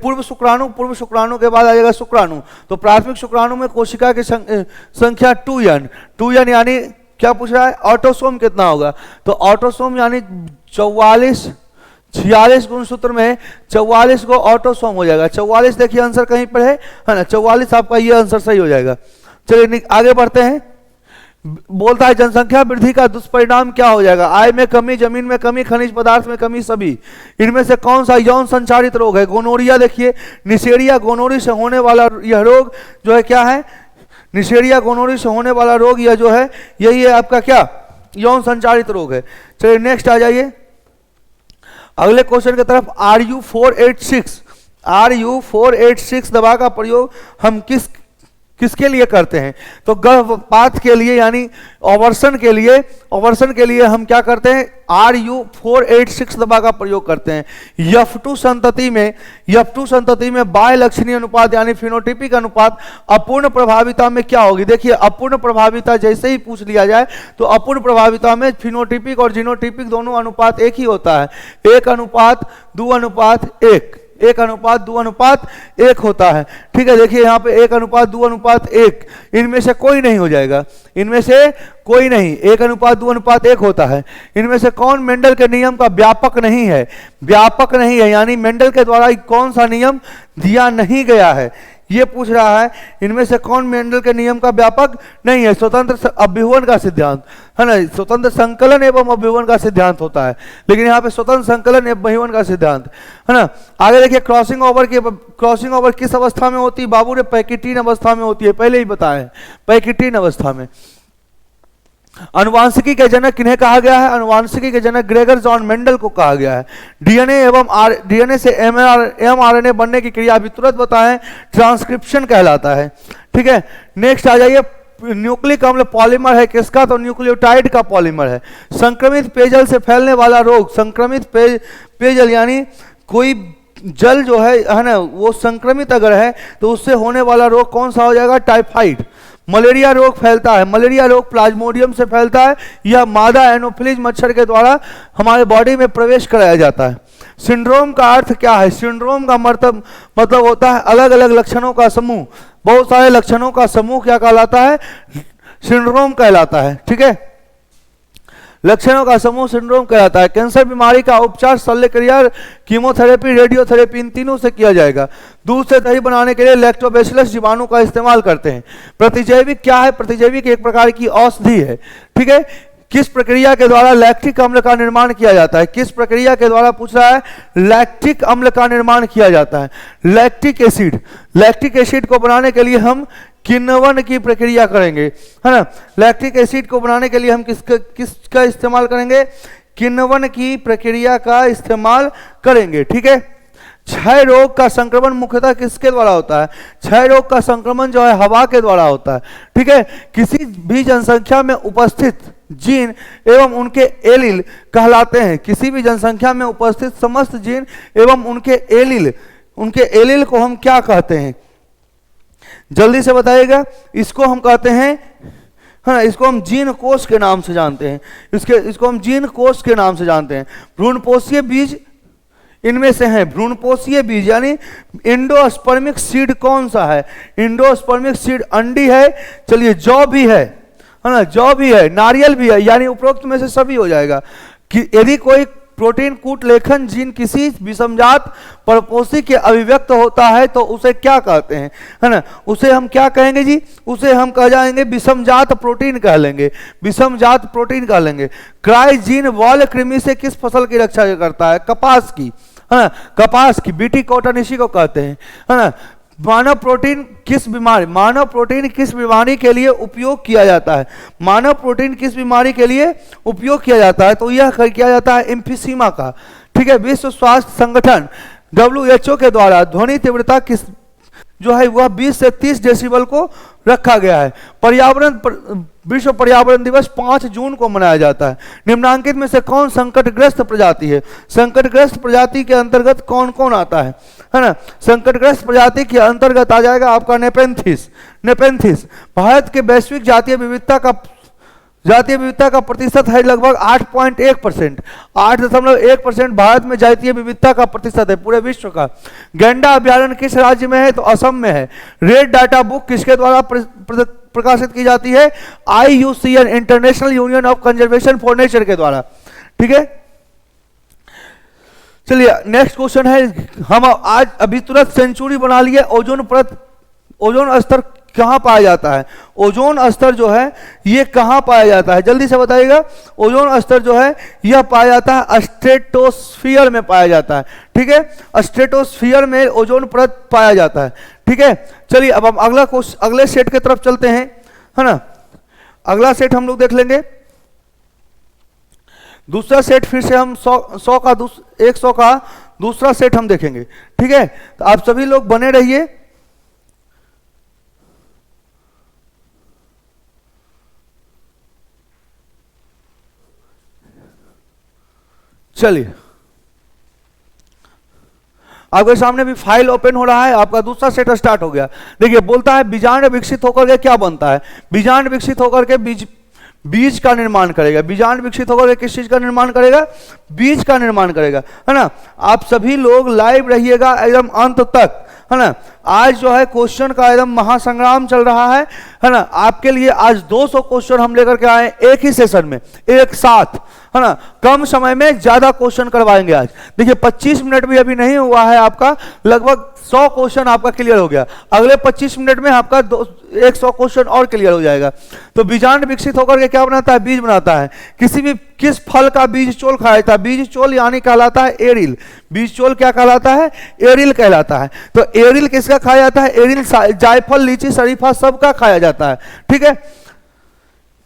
पूर्व शुक्राणु, पूर्व शुक्राणु के बाद आ जाएगा शुक्राणु। तो प्राथमिक शुक्राणु में कोशिका की संख्या 2n यानी क्या पूछ रहा है? ऑटोसोम कितना होगा? तो ऑटोसोम यानी 46 गुणसूत्र में 44 को ऑटोसोम हो जाएगा। 44 देखिए आंसर कहीं पर है ना, 44 आपका ये आंसर सही हो जाएगा। चलिए आगे बढ़ते हैं। बोलता है जनसंख्या वृद्धि का दुष्परिणाम क्या हो जाएगा? आय में कमी, जमीन में कमी, खनिज पदार्थ में कमी, सभी। इनमें से कौन सा यौन संचारित रोग है? गोनोरिया। देखिए निषेरिया गोनोरी से होने वाला यह रोग जो है क्या है? निषेरिया गोनोरी से होने वाला रोग यह जो है यही है आपका क्या? यौन संचारित रोग है। चलिए नेक्स्ट आ जाइए अगले क्वेश्चन की तरफ। RU486 दवा का प्रयोग हम किसके लिए करते हैं? तो गर्भपात के लिए यानी ऑवर्सन के लिए हम क्या करते हैं? RU486 दवा का प्रयोग करते हैं। F2 संतति में बाह्य लक्षणीय अनुपात यानी फिनोटिपिक अनुपात अपूर्ण प्रभाविता में क्या होगी? देखिए अपूर्ण प्रभाविता जैसे ही पूछ लिया जाए तो अपूर्ण प्रभाविता में फिनोटिपिक और जीनोटिपिक दोनों अनुपात एक ही होता है, 1:2:1, 1:2:1 होता है। ठीक है, देखिए यहाँ पे 1:2:1, इनमें से कोई नहीं हो जाएगा, इनमें से कोई नहीं, 1:2:1 होता है। इनमें से कौन मेंडल के नियम का व्यापक नहीं है? व्यापक नहीं है यानी मेंडल के द्वारा कौन सा नियम दिया नहीं गया है, ये पूछ रहा है। इनमें से कौन मेंडल के नियम का व्यापक नहीं है? स्वतंत्र अभ्युहन का सिद्धांत है ना, स्वतंत्र संकलन एवं अभ्युहन का सिद्धांत होता है, लेकिन यहाँ पे स्वतंत्र संकलन एवं अभ्युहन का सिद्धांत है ना। आगे देखिए क्रॉसिंग ओवर किस अवस्था में होती है? बाबू ने पैकेटीन अवस्था में होती है, पहले ही बताए, पैकेटीन अवस्था में। अनुवांशिकी के जनक किन्हें कहा गया है? अनुवांशिकी के जनक ग्रेगर जॉन मेंडल को कहा गया है। डीएनए से एमआरएनए बनने की क्रिया अभी तुरंत बताएं, ट्रांसक्रिप्शन कहलाता है। ठीक है, नेक्स्ट आ जाइए। न्यूक्लिक अम्ल पॉलीमर है किसका? तो न्यूक्लियोटाइड का पॉलीमर है। संक्रमित पेयजल से फैलने वाला रोग, संक्रमित पेयजल यानी कोई जल जो है ना, वो संक्रमित अगर है तो उससे होने वाला रोग कौन सा हो जाएगा? टाइफाइड। मलेरिया रोग फैलता है, मलेरिया रोग प्लाज्मोडियम से फैलता है, यह मादा एनोफिलीज मच्छर के द्वारा हमारे बॉडी में प्रवेश कराया जाता है। सिंड्रोम का अर्थ क्या है? सिंड्रोम का मतलब होता है अलग अलग लक्षणों का समूह, बहुत सारे लक्षणों का समूह क्या कहलाता है? सिंड्रोम कहलाता है। ठीक है, लक्षणों का समूह सिंड्रोम कहलाता है। कैंसर बीमारी का उपचार शल्य क्रिया, कीमोथेरेपी, रेडियोथेरेपी, इन तीनों से किया जाएगा। दूध से दही बनाने के लिए लैक्टोबैसिलस जीवाणु का इस्तेमाल करते हैं। प्रतिजैविक क्या है? प्रतिजैविक एक प्रकार की औषधि है। ठीक है, किस प्रक्रिया के द्वारा लैक्टिक अम्ल का निर्माण किया जाता है? किस प्रक्रिया के द्वारा पूछ रहा है? लैक्टिक अम्ल का निर्माण किया जाता है। लैक्टिक एसिड को बनाने के लिए हम किण्वन की प्रक्रिया करेंगे, है ना। लैक्टिक एसिड को बनाने के लिए हम किसका इस्तेमाल करेंगे? किण्वन की प्रक्रिया का इस्तेमाल करेंगे। ठीक है, क्षय रोग का संक्रमण मुख्यतः किसके द्वारा होता है? क्षय रोग का संक्रमण जो है हवा के द्वारा होता है। ठीक है, किसी भी जनसंख्या में उपस्थित जीन एवं उनके एलील कहलाते हैं। किसी भी जनसंख्या में उपस्थित समस्त जीन एवं उनके एलील को हम क्या कहते हैं? जल्दी से बताइएगा। इसको हम कहते हैं, है ना, इसको हम जीन कोष के नाम से जानते हैं। इसको हम जीन कोष के नाम से जानते हैं। भ्रूणपोषीय बीज इनमें से हैं। भ्रूणपोषीय बीज यानी इंडोस्पर्मिक सीड कौन सा है? इंडोस्पर्मिक सीड अंडी है। चलिए, जौ भी है ना, जौ भी है, नारियल भी है, यानी उपरोक्त में से सभी हो जाएगा। कि यदि कोई प्रोटीन कूट लेखन जीन किसी विषमजात परपोषी के अभिव्यक्त होता है तो उसे क्या कहते हैं? है ना, उसे हम क्या कहेंगे जी? उसे हम कह जाएंगे विषमजात प्रोटीन कह लेंगे, विषमजात प्रोटीन कह लेंगे। क्राइजीन वॉल कृमि से किस फसल की रक्षा करता है? कपास की, है ना, कपास की, बीटी कॉटन इसी को कहते हैं, है ना। मानव प्रोटीन किस बीमारी के लिए उपयोग किया जाता है? मानव प्रोटीन किस बीमारी के लिए उपयोग किया जाता है? तो यह किया जाता है एम्फीसीमा का। ठीक है, विश्व स्वास्थ्य संगठन WHO के द्वारा ध्वनि तीव्रता किस जो है वह 20 से 30 डेसिबल को रखा गया है। विश्व पर्यावरण दिवस 5 जून को मनाया जाता है। निम्नांकित में से कौन संकटग्रस्त प्रजाति है? संकटग्रस्त प्रजाति के अंतर्गत कौन कौन आता है ना? संकटग्रस्त प्रजाति के अंतर्गत आ जाएगा आपका नेपेंथिस। भारत के वैश्विक जातीय विविधता का प्रतिशत है लगभग 8.1%। 8.1% भारत में जातीय विविधता का प्रतिशत है पूरे विश्व का। गैंडा अभ्यारण्य किस राज्य में है? तो असम में है। रेड डाटा बुक किसके द्वारा प्रकाशित की जाती है? IUCN, international union of conservation for nature के द्वारा। ठीक है, चलिए नेक्स्ट क्वेश्चन है। हम आज अभी तुरंत सेंचुरी बना लिए। ओजोन स्तर कहाँ पाया जाता है? ओजोन स्तर जो है ये कहाँ पाया जाता है? जल्दी से बताइएगा। ओजोन स्तर जो है यह पाया जाता है स्ट्रेटोस्फीयर में पाया जाता है। ठीक है, स्ट्रेटोस्फीयर में ओजोन परत पाया जाता है। ठीक है, चलिए अब हम अगले सेट की तरफ चलते हैं, है ना। अगला सेट हम लोग देख लेंगे। दूसरा सेट फिर से हम 100 का दूसरा सेट हम देखेंगे। ठीक है, तो आप सभी लोग बने रहिए। चलिए, आपके सामने भी फाइल ओपन हो रहा है, आपका दूसरा सेट स्टार्ट हो गया। देखिए, बोलता है बीजांड विकसित होकर के क्या बनता है? बीजांड विकसित होकर के बीज का निर्माण करेगा। बीजांड विकसित होकर के किस चीज का निर्माण करेगा? बीज का निर्माण करेगा, है ना। आप सभी लोग लाइव रहिएगा एकदम अंत तक, है ना। आज जो है क्वेश्चन का एकदम महासंग्राम चल रहा है ना। आपके लिए आज 200 क्वेश्चन हम लेकर के आए एक ही सेशन में, एक साथ, है ना। कम समय में ज्यादा क्वेश्चन करवाएंगे आज। देखिए, 25 मिनट भी अभी नहीं हुआ है आपका, लगभग 100 क्वेश्चन आपका क्लियर हो गया। अगले 25 मिनट में आपका 100 क्वेश्चन और क्लियर हो जाएगा। तो बीजांड विकसित होकर के क्या बनाता है? बीज बनाता है। किस फल का बीज चोल खाया जाता है? बीज चोल यानी कहलाता है एरिल। बीज चोल क्या कहलाता है? एरिल कहलाता है। तो एरिल किसका खाया जाता है? एरिल जायफल, लीची, शरीफा सबका खाया जाता है। ठीक है,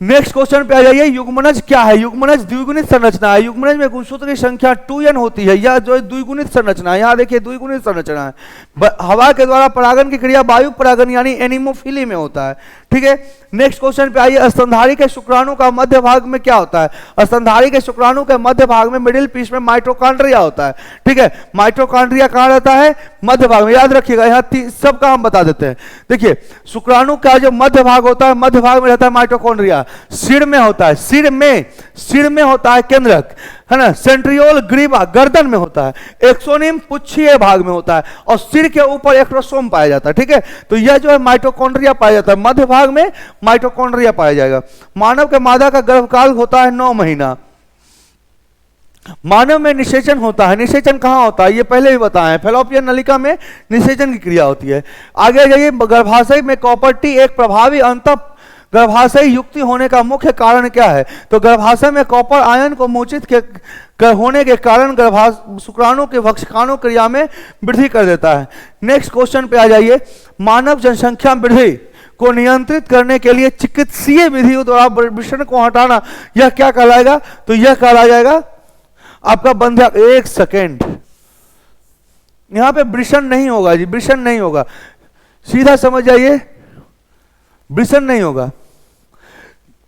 नेक्स्ट क्वेश्चन पे आ जाइए। युग्मनज क्या है? युग्मनज द्विगुणित संरचना है। युग्मनज में गुणसूत्र की संख्या 2n होती है। यह जो द्विगुणित संरचना है, यहाँ देखिए द्विगुणित संरचना है। हवा के द्वारा परागण की क्रिया वायु परागण यानी एनिमोफिली में होता है। ठीक है, नेक्स्ट क्वेश्चन पे आइए। स्तनधारी के शुक्राणु का मध्य भाग में क्या होता है? स्तनधारी के शुक्राणु के मध्य भाग में मिडिल पीस में माइटोकॉन्ड्रिया होता है। ठीक है, माइटोकॉन्ड्रिया कहाँ रहता है? मध्य भाग में। याद रखिएगा, यहाँ सबका हम बता देते हैं। देखिए, शुक्राणु का जो मध्य भाग होता है, मध्य भाग में रहता है माइटोकॉन्ड्रिया। सिर में होता है, सिर में होता है केंद्रक, है ना। सेंट्रियोल ग्रीवा गर्दन में होता है। एक्सोनिम पुच्छीय भाग में होता है और सिर के ऊपर एक्रोसोम पाया जाता है। ठीक है, तो यह जो है माइटोकॉन्ड्रिया पाया जाता है, मध्य भाग में माइटोकॉन्ड्रिया पाया जाएगा। मानव के मादा का गर्भकाल होता है 9 महीना। मानव में निषेचन होता है। निषेचन कहां होता है? ये पहले भी बताया, फैलोपियन नलिका में निषेचन की क्रिया होती है। आगे जाइए। गर्भाशय में कॉपर टी एक प्रभावी अंत गर्भाशय युक्ति होने का मुख्य कारण क्या है? तो गर्भाशय में कॉपर आयन को मोचित होने के कारण शुक्राणु के भक्षकाणु क्रिया में वृद्धि कर देता है। नेक्स्ट क्वेश्चन पे आ जाइए। मानव जनसंख्या वृद्धि को नियंत्रित करने के लिए चिकित्सीय विधियों द्वारा वृषण को हटाना, यह क्या कहलाएगा? तो यह कहला जाएगा आपका बंधक। एक सेकेंड, यहां पे वृषण नहीं होगा जी, वृषण नहीं होगा, सीधा समझ जाइए, वृषण नहीं होगा।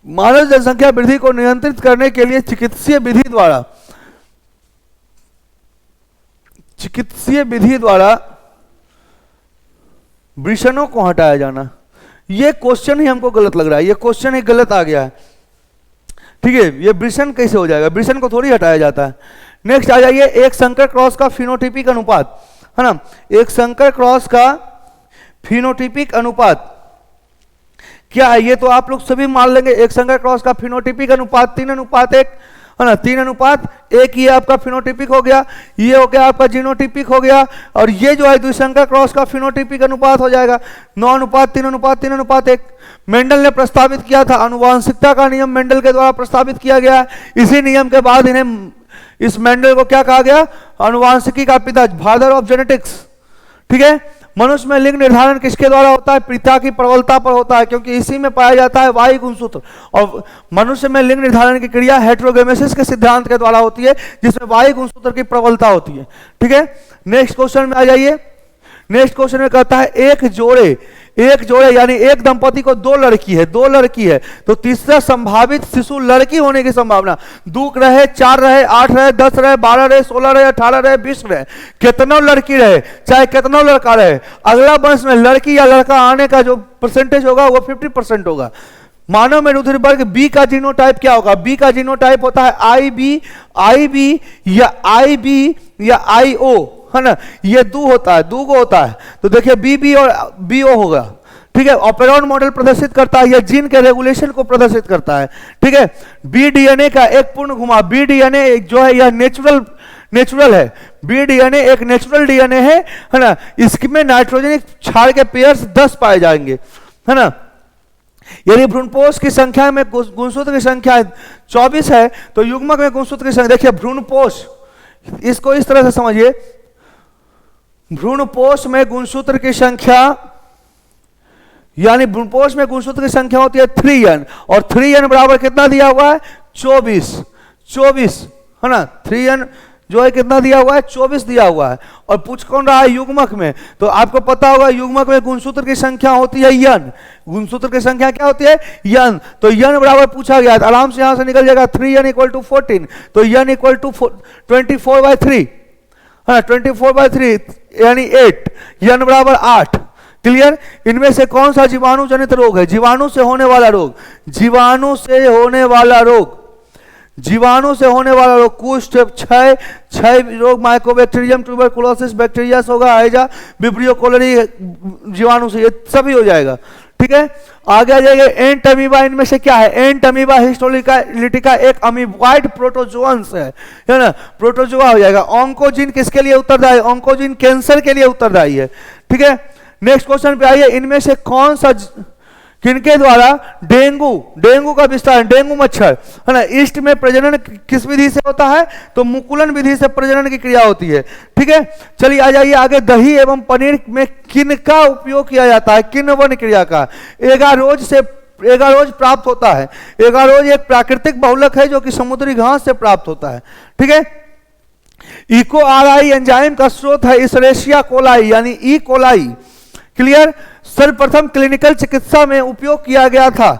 मानव जनसंख्या वृद्धि को नियंत्रित करने के लिए चिकित्सीय विधि द्वारा वृषणों को हटाया जाना। ये क्वेश्चन ही हमको गलत लग रहा है, ये क्वेश्चन ही गलत आ गया है। ठीक है, ये वृषण कैसे हो जाएगा? वृषण को थोड़ी हटाया जाता है। नेक्स्ट आ जाइए। एक संकर क्रॉस का फिनोटिपिक अनुपात, है ना। एक संकर क्रॉस का फिनोटिपिक अनुपात क्या है? ये तो आप लोग सभी मान लेंगे। एक संकर क्रॉस का फिनोटिपिक अनुपात 3:1, है ना। 3:1 ये आपका फिनोटिपिक हो गया, ये हो गया आपका जीनोटिपिक हो गया, और ये जो है द्विसंकर क्रॉस का फिनोटिपिक अनुपात हो जाएगा 9:3:3:1। मेंडल ने प्रस्तावित किया था, आनुवांशिकता का नियम मेंडल के द्वारा प्रस्तावित किया गया। इसी नियम के बाद इन्हें, इस मेंडल को क्या कहा गया? आनुवांशिकी का पिता, फादर ऑफ जेनेटिक्स। ठीक है, मनुष्य में लिंग निर्धारण किसके द्वारा होता है? पिता की प्रबलता पर होता है, क्योंकि इसी में पाया जाता है वाई गुणसूत्र। और मनुष्य में लिंग निर्धारण की क्रिया हेटेरोगेमेसिस के सिद्धांत के द्वारा होती है, जिसमें वाई गुणसूत्र की प्रबलता होती है। ठीक है, नेक्स्ट क्वेश्चन में आ जाइए। नेक्स्ट क्वेश्चन में कहता है एक जोड़े यानी एक दंपति को 2 लड़की है, तो तीसरा संभावित शिशु लड़की होने की संभावना 2 रहे, 4 रहे, 8 रहे, 10 रहे, 12 रहे, 16 रहे, 18 रहे, 20 रहे, कितना लड़की रहे चाहे कितना लड़का रहे, अगला वंश में लड़की या लड़का आने का जो परसेंटेज होगा वो 50% होगा। मानव में रुधिर वर्ग बी का जीनोटाइप क्या होगा? बी का जीनोटाइप होता है आईबी या आईओ, है ना। ये दो होता है, तो देखिए बी और बीओ होगा। ठीक है, ऑपेरॉन मॉडल प्रदर्शित करता है, यह जीन के रेगुलेशन को प्रदर्शित करता है। ठीक है, बी डीएनए का एक पूर्ण घुमाव, बी डीएनए जो है यह नेचुरल है। बी डीएनए एक नेचुरल डीएनए है ना। इसमें नाइट्रोजनिक क्षार के पेयर्स 10 पाए जाएंगे, है ना। यदि भ्रूणपोष की संख्या में गुणसूत्र की संख्या 24 है, तो युग्मक में गुणसूत्र की संख्या, देखिए भ्रूणपोष, इसको इस तरह से समझिए, भ्रूणपोष में गुणसूत्र की संख्या, यानी भ्रूणपोष में गुणसूत्र की संख्या होती है 3n, और 3n बराबर कितना दिया हुआ है? 24। 24, है ना, 3n जो है कितना दिया हुआ है, 24 दिया हुआ है। और पूछ कौन रहा है, युग्मक में। तो आपको पता होगा युग्मक में गुणसूत्र की संख्या होती है n, गुणसूत्र की संख्या क्या होती है, n। तो n बराबर पूछा गया, तो आराम से यहां से निकल जाएगा 3n = 14, तो n = 24/3, हाँ 24/3 यानी 8, n बराबर 8। क्लियर। इनमें से कौन सा जीवाणु जनित रोग है, जीवाणु से होने वाला रोग, जीवाणु से होने वाला रोग, जीवाणु से होने वाला रोग, कुष्ठ, क्षय रोग, माइकोबैक्टीरियम ट्यूबरकुलोसिस, बैक्टीरिया होगा, हैजा, विब्रियो कोलेरी जीवाणु से, ये सभी हो जाएगा। ठीक है, आगे आ जाएगा एंट अमीबा। इनमें से क्या है, एंट अमीबा हिस्टोलिटिका एक अमीबॉइड प्रोटोजोअन्स है ना, प्रोटोजोआ हो जाएगा। ऑन्कोजिन किसके लिए उत्तरदायी, ऑन्कोजिन कैंसर के लिए उत्तरदायी है। ठीक है, नेक्स्ट क्वेश्चन पे आइए, इनमें से कौन सा किनके द्वारा डेंगू का विस्तार, डेंगू मच्छर, है ना, ईस्ट में प्रजनन किस विधि से होता है, तो मुकुलन विधि से प्रजनन की क्रिया होती है। ठीक है, चलिए आ जाइए आगे, दही एवं पनीर में किन का उपयोग किया जाता है, किण्वन क्रिया का, एगारोज प्राप्त होता है। एगारोज एक प्राकृतिक बहुलक है जो कि समुद्री घास से प्राप्त होता है। ठीक है, इकोआरआई एंजाइम का स्रोत है इसेरेशिया कोलाई यानी ई कोलाई। क्लियर। सर्वप्रथम क्लिनिकल चिकित्सा में उपयोग किया गया था,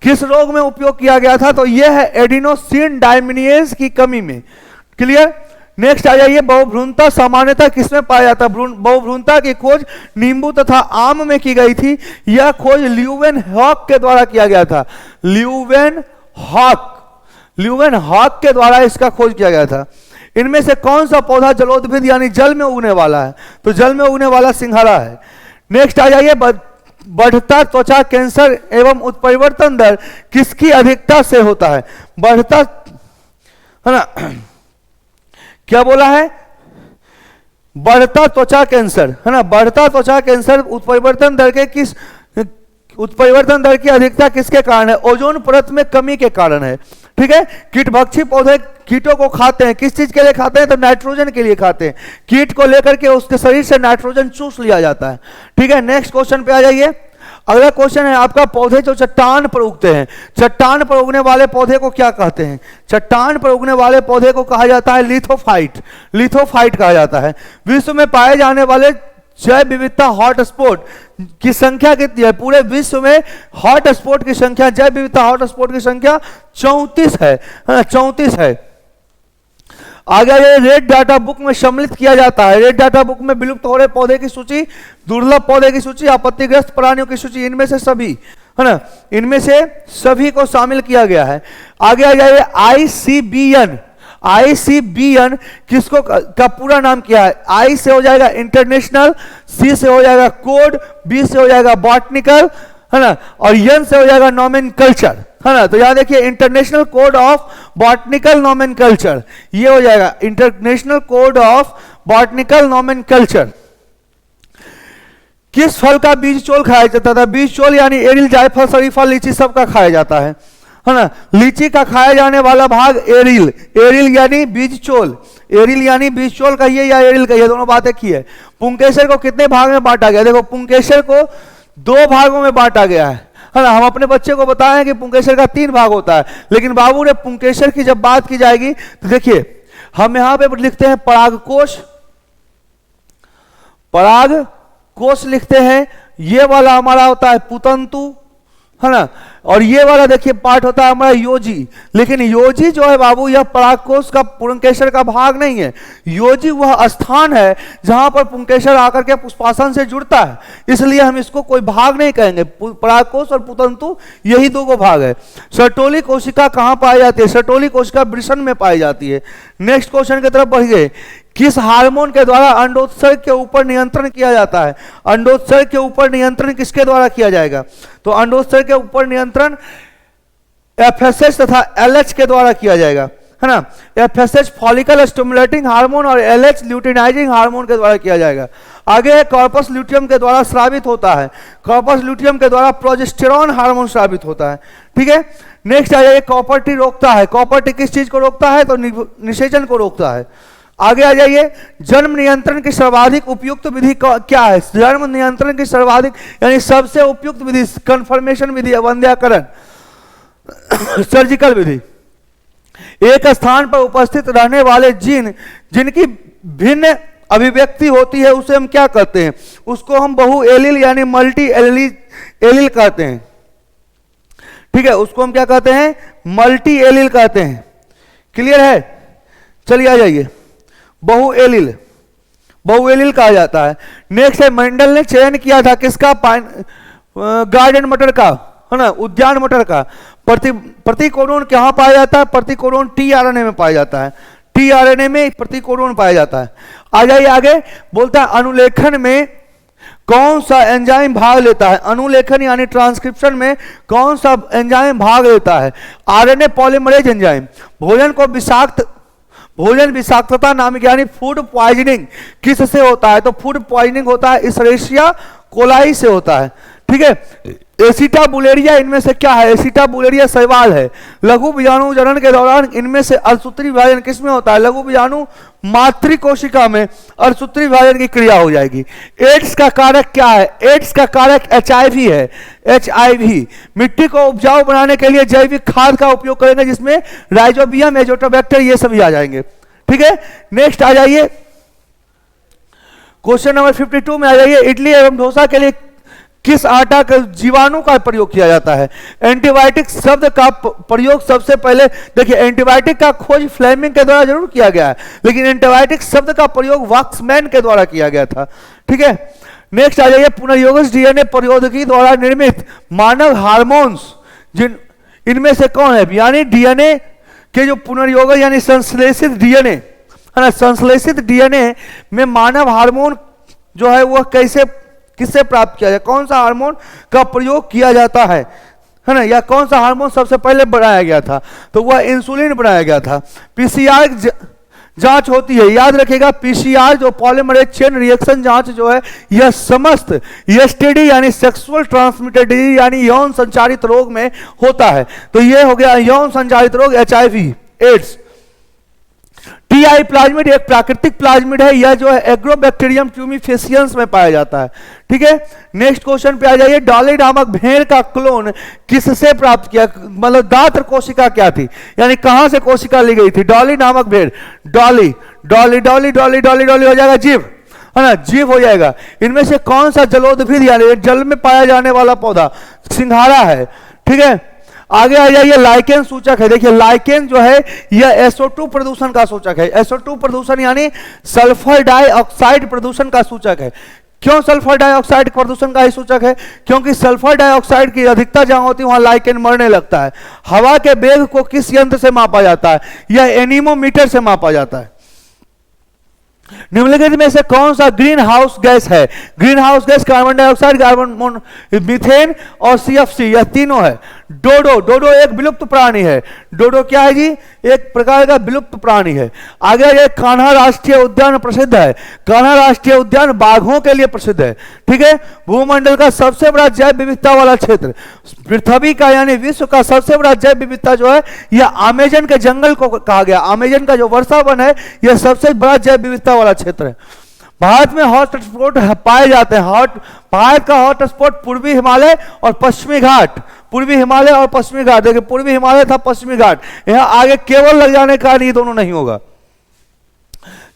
किस रोग में उपयोग किया गया था, तो यह है एडिनोसिन डायमिनियस की कमी में। क्लियर। नेक्स्ट आ जाइए, बहुभ्रूणता सामान्यतः किसमें पाया जाता है, बहुभ्रूणता की खोज नींबू तथा आम में की गई थी। यह खोज ल्यूवेनहॉक के द्वारा किया गया था, ल्यूवेनहॉक के द्वारा इसका खोज किया गया था। इनमें से कौन सा पौधा जलोद्भिद यानी जल में उगने वाला है, तो जल में उगने वाला सिंघाड़ा है। नेक्स्ट आ जाइए, बढ़ता त्वचा कैंसर एवं उत्परिवर्तन दर किसकी अधिकता से होता है, बढ़ता, है ना, क्या बोला है, बढ़ता त्वचा कैंसर, है ना, बढ़ता त्वचा कैंसर उत्परिवर्तन दर के किस, उत्परिवर्तन दर की अधिकता किसके कारण है, ओजोन परत में कमी के कारण है। ठीक है, कीटभक्षी पौधे कीटों को खाते हैं, किस चीज के लिए खाते हैं, तो नाइट्रोजन के लिए खाते हैं। कीट को लेकर के उसके शरीर से नाइट्रोजन चूस लिया जाता है। ठीक है, नेक्स्ट क्वेश्चन पे आ जाइए। अगला क्वेश्चन है आपका, पौधे जो चट्टान पर उगते हैं, चट्टान पर उगने वाले पौधे को क्या कहते हैं, चट्टान पर उगने वाले पौधे को कहा जाता है लिथोफाइट, लिथोफाइट कहा जाता है। विश्व में पाए जाने वाले जैव विविधता हॉटस्पॉट की संख्या कितनी है, पूरे विश्व में हॉटस्पॉट की संख्या, जैव विविधता हॉटस्पॉट की संख्या 34 है, 34 है। आगे ये रेड डाटा बुक में सम्मिलित किया जाता है। रेड डाटा बुक में विलुप्त हो रहे पौधे की सूची, दुर्लभ पौधे की सूची, आपत्तिग्रस्त प्राणियों की सूची, इनमें से सभी, है ना, इनमें से सभी को शामिल किया गया है। आगे आ जाइए, ICBN, ICBN किसको का पूरा नाम क्या है, आई से हो जाएगा इंटरनेशनल, सी से हो जाएगा कोड, बी से हो जाएगा बॉटनिकल, है ना, और एन से हो जाएगा नॉमेनकल्चर, है ना। तो यहां देखिए इंटरनेशनल कोड ऑफ बॉटनिकल नॉमेनकल्चर, ये हो जाएगा इंटरनेशनल कोड ऑफ बॉटनिकल नॉमेनकल्चर। किस फल का बीज चोल खाया जाता था, बीज चोल यानी एरिल, जायफल, शरीफा, लीची सबका खाया जाता है ना। लीची का खाया जाने वाला भाग एरिल, एरिल यानी बीज चोल, एरिल यानी बीज चोल कहिए या एरिल कहिए, दोनों बातें की है। पुंकेसर को कितने भाग में बांटा गया, देखो पुंकेसर को 2 भागों में बांटा गया है ना। हम अपने बच्चे को बताएं कि पुंकेसर का 3 भाग होता है, लेकिन बाबू ने पुंकेसर की जब बात की जाएगी तो देखिए हम यहां पे लिखते हैं परागकोश, परागकोश लिखते हैं, ये वाला हमारा होता है पुतंतु, है ना, और ये वाला देखिए पार्ट होता है हमारा योजी। लेकिन योजी जो है बाबू, यह परागकोश का पुंकेसर का भाग नहीं है। योजी वह स्थान है जहां पर पुंकेसर आकर के पुष्पासन से जुड़ता है, इसलिए हम इसको कोई भाग नहीं कहेंगे। परागकोश और पुतंतु यही 2 भाग है। सर्टोली कोशिका कहां पाई जाती है, सर्टोली कोशिका वृषण में पाई जाती है। नेक्स्ट क्वेश्चन की तरफ बढ़िए, किस हार्मोन के द्वारा अंडोत्सर्ग के ऊपर नियंत्रण किया जाता है, अंडोत्सर्ग के ऊपर नियंत्रण किसके द्वारा किया जाएगा, तो अंडोत्सर्ग के ऊपर नियंत्रण FSH तथा LH के द्वारा किया जाएगा, है ना। FSH फॉलिकल स्टिमुलेटिंग हार्मोन और LH ल्यूटिनाइजिंग हार्मोन के द्वारा किया जाएगा। आगे कॉर्पस ल्यूटियम के द्वारा स्रावित होता है, कॉर्पस ल्यूटियम के द्वारा प्रोजेस्टेरॉन हार्मोन स्रावित होता है। ठीक है, नेक्स्ट आ जाइए, कॉपर टी रोकता है, कॉपर टी किस चीज को रोकता है, तो निषेचन को रोकता है। आगे आ जाइए, जन्म नियंत्रण की सर्वाधिक उपयुक्त विधि क्या है, जन्म नियंत्रण की सर्वाधिक यानी सबसे उपयुक्त विधि, कन्फर्मेशन विधि, वंध्याकरण, सर्जिकल विधि। एक स्थान पर उपस्थित रहने वाले जीन जिनकी भिन्न अभिव्यक्ति होती है उसे हम क्या कहते हैं? उसको हम बहु एलिल यानी मल्टी एलिल कहते हैं। ठीक है, उसको हम क्या कहते हैं? मल्टी एलिल कहते हैं। क्लियर है? चलिए आ जाइए, बहु एलिल कहा जाता है। नेक्स्ट है, मेंडल ने चयन किया था किसका? गार्डन मटर का, है ना, उद्यान मटर का। प्रतिकोडोन कहाँ पाया जाता है? प्रतिकोडोन टीआरएनए में पाया जाता है। टीआरएनए में प्रतिकोडोन पाया जाता है। आ जाइए आगे, बोलता है अनुलेखन में कौन सा एंजाइम भाग लेता है? अनुलेखन यानी ट्रांसक्रिप्शन में कौन सा एंजाइम भाग लेता है? RNA polymerase enzyme. भोजन विषाक्तता नामक यानी फूड पॉइजनिंग किससे होता है? तो फूड पॉइजनिंग होता है इशेरिशिया कोलाई से होता है। ठीक है, एसिटाबुलेरिया इनमें से क्या है? एसिटाबुलेरिया शैवाल है। लघु बीजाणु जनन के दौरान इनमें से अर्धसूत्री विभाजन किसमें होता है? लघु बीजाणु मातृ कोशिका में अर्धसूत्री विभाजन की क्रिया हो जाएगी। एड्स का कारक क्या है? एड्स का कारक HIV है। HIV। मिट्टी को उपजाऊ बनाने के लिए जैविक खाद का उपयोग करेंगे जिसमें राइजोबियम, एजोटोबैक्टर ये सभी आ जाएंगे। ठीक है, नेक्स्ट आ जाइए, क्वेश्चन नंबर 52 में आ जाइए। इडली एवं डोसा के लिए किस आटा का जीवाणु का प्रयोग किया जाता है? एंटीबायोटिक शब्द का प्रयोग सबसे पहले, देखिए एंटीबायोटिक का खोज फ्लेमिंग के द्वारा जरूर किया गया है, लेकिन एंटीबायोटिक शब्द का प्रयोग वॉक्समैन के द्वारा किया गया था। ठीक है, नेक्स्ट आ जाइए, पुनर्योगज डीएनए प्रौद्योगिकी द्वारा निर्मित मानव हार्मोन्स जिन इनमें से कौन है? यानी डीएनए के जो पुनर्योगज यानी संश्लेषित डीएनए है ना, संश्लेषित डीएनए में मानव हार्मोन जो है वह किससे प्राप्त किया जाए? कौन सा हार्मोन का प्रयोग किया जाता है ना, या कौन सा हार्मोन सबसे पहले बनाया गया था? तो वह इंसुलिन बनाया गया था। पीसीआर जांच होती है, याद रखिएगा, पीसीआर जो पॉलीमरेज चेन रिएक्शन जांच जो है यह समस्त एसटीडी यानी सेक्सुअल ट्रांसमिटेड डिजीज यानी यौन संचारित रोग में होता है। तो यह हो गया यौन संचारित रोग, HIV, एड्स। टीआई प्लाज्मिड एक प्राकृतिक प्लाज्मिड है, यह जो है एग्रोबैक्टीरियम ट्यूमिफेसियंस में पाया जाता है। ठीक है, नेक्स्ट क्वेश्चन पे आ जाइए। डॉली नामक भेड़ का क्लोन किससे प्राप्त किया? मतलब दात्र कोशिका क्या थी, यानी कहां से कोशिका ली गई थी? डॉली नामक भेड़, डॉली डॉली डॉली डॉली डॉली डॉली हो जाएगा जीव, है ना, जीव हो जाएगा। इनमें से कौन सा जलोदभिद यानी जल में पाया जाने वाला पौधा? सिंघाड़ा है। ठीक है, आगे आ जाइए, लाइकेन सूचक है। देखिए लाइकेन जो है यह SO2 प्रदूषण का सूचक है। SO2 प्रदूषण यानी सल्फर डाइऑक्साइड प्रदूषण का सूचक है। क्यों सल्फर डाइऑक्साइड प्रदूषण का ही सूचक है? क्योंकि सल्फर डाइऑक्साइड की अधिकता जहां होती है वहां लाइकेन मरने लगता है। हवा के वेग को किस यंत्र से मापा जाता है? यह एनीमोमीटर से मापा जाता है। निम्नलिखित में से कौन सा ग्रीन हाउस गैस है? Green house gas carbon dioxide, carbon methane और CFC, यह तीनों है। डोडो, डोडो एक विलुप्त प्राणी है। डोडो क्या है जी? एक प्रकार का विलुप्त प्राणी है। आगे ये कान्हा राष्ट्रीय उद्यान प्रसिद्ध है। कान्हा राष्ट्रीय उद्यान बाघों के लिए प्रसिद्ध है। ठीक है, भूमंडल का सबसे बड़ा जैव विविधता वाला क्षेत्र, पृथ्वी का यानी विश्व का सबसे बड़ा जैव विविधता जो है यह अमेजन के जंगल को कहा गया। अमेजन का जो वर्षा वन है यह सबसे बड़ा जैव विविधता वाला क्षेत्र है। भारत में हॉट स्पॉट पाए जाते हैं। भारत का हॉट स्पॉट पूर्वी हिमालय और पश्चिमी घाट। पूर्वी हिमालय और पश्चिमी घाट, देखिए पूर्वी हिमालय था, पश्चिमी घाट, यहाँ आगे केवल लग जाने का ये दोनों नहीं होगा।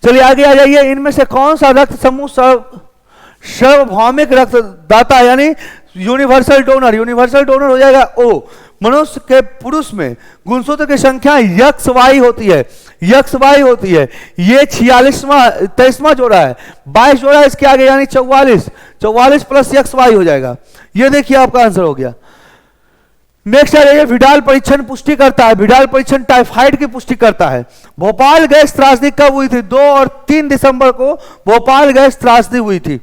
चलिए आगे आ जाइए। इनमें से कौन सा रक्त समूह सार्वभौमिक रक्तदाता यानी यूनिवर्सल डोनर? यूनिवर्सल डोनर हो जाएगा O। मनुष्य के पुरुष में गुणसूत्र की संख्या XY होती है, XY होती है। ये 23वां जोड़ा है, 22 जोड़ा इसके आगे यानी 44 प्लस XY हो जाएगा। ये देखिए आपका आंसर हो गया। नेक्स्ट आ जाइए, विडाल परीक्षण पुष्टि करता है। विडाल परीक्षण टाइफाइड की पुष्टि करता है। भोपाल गैस त्रासदी कब हुई थी? 2 और 3 दिसंबर को भोपाल गैस त्रासदी हुई थी।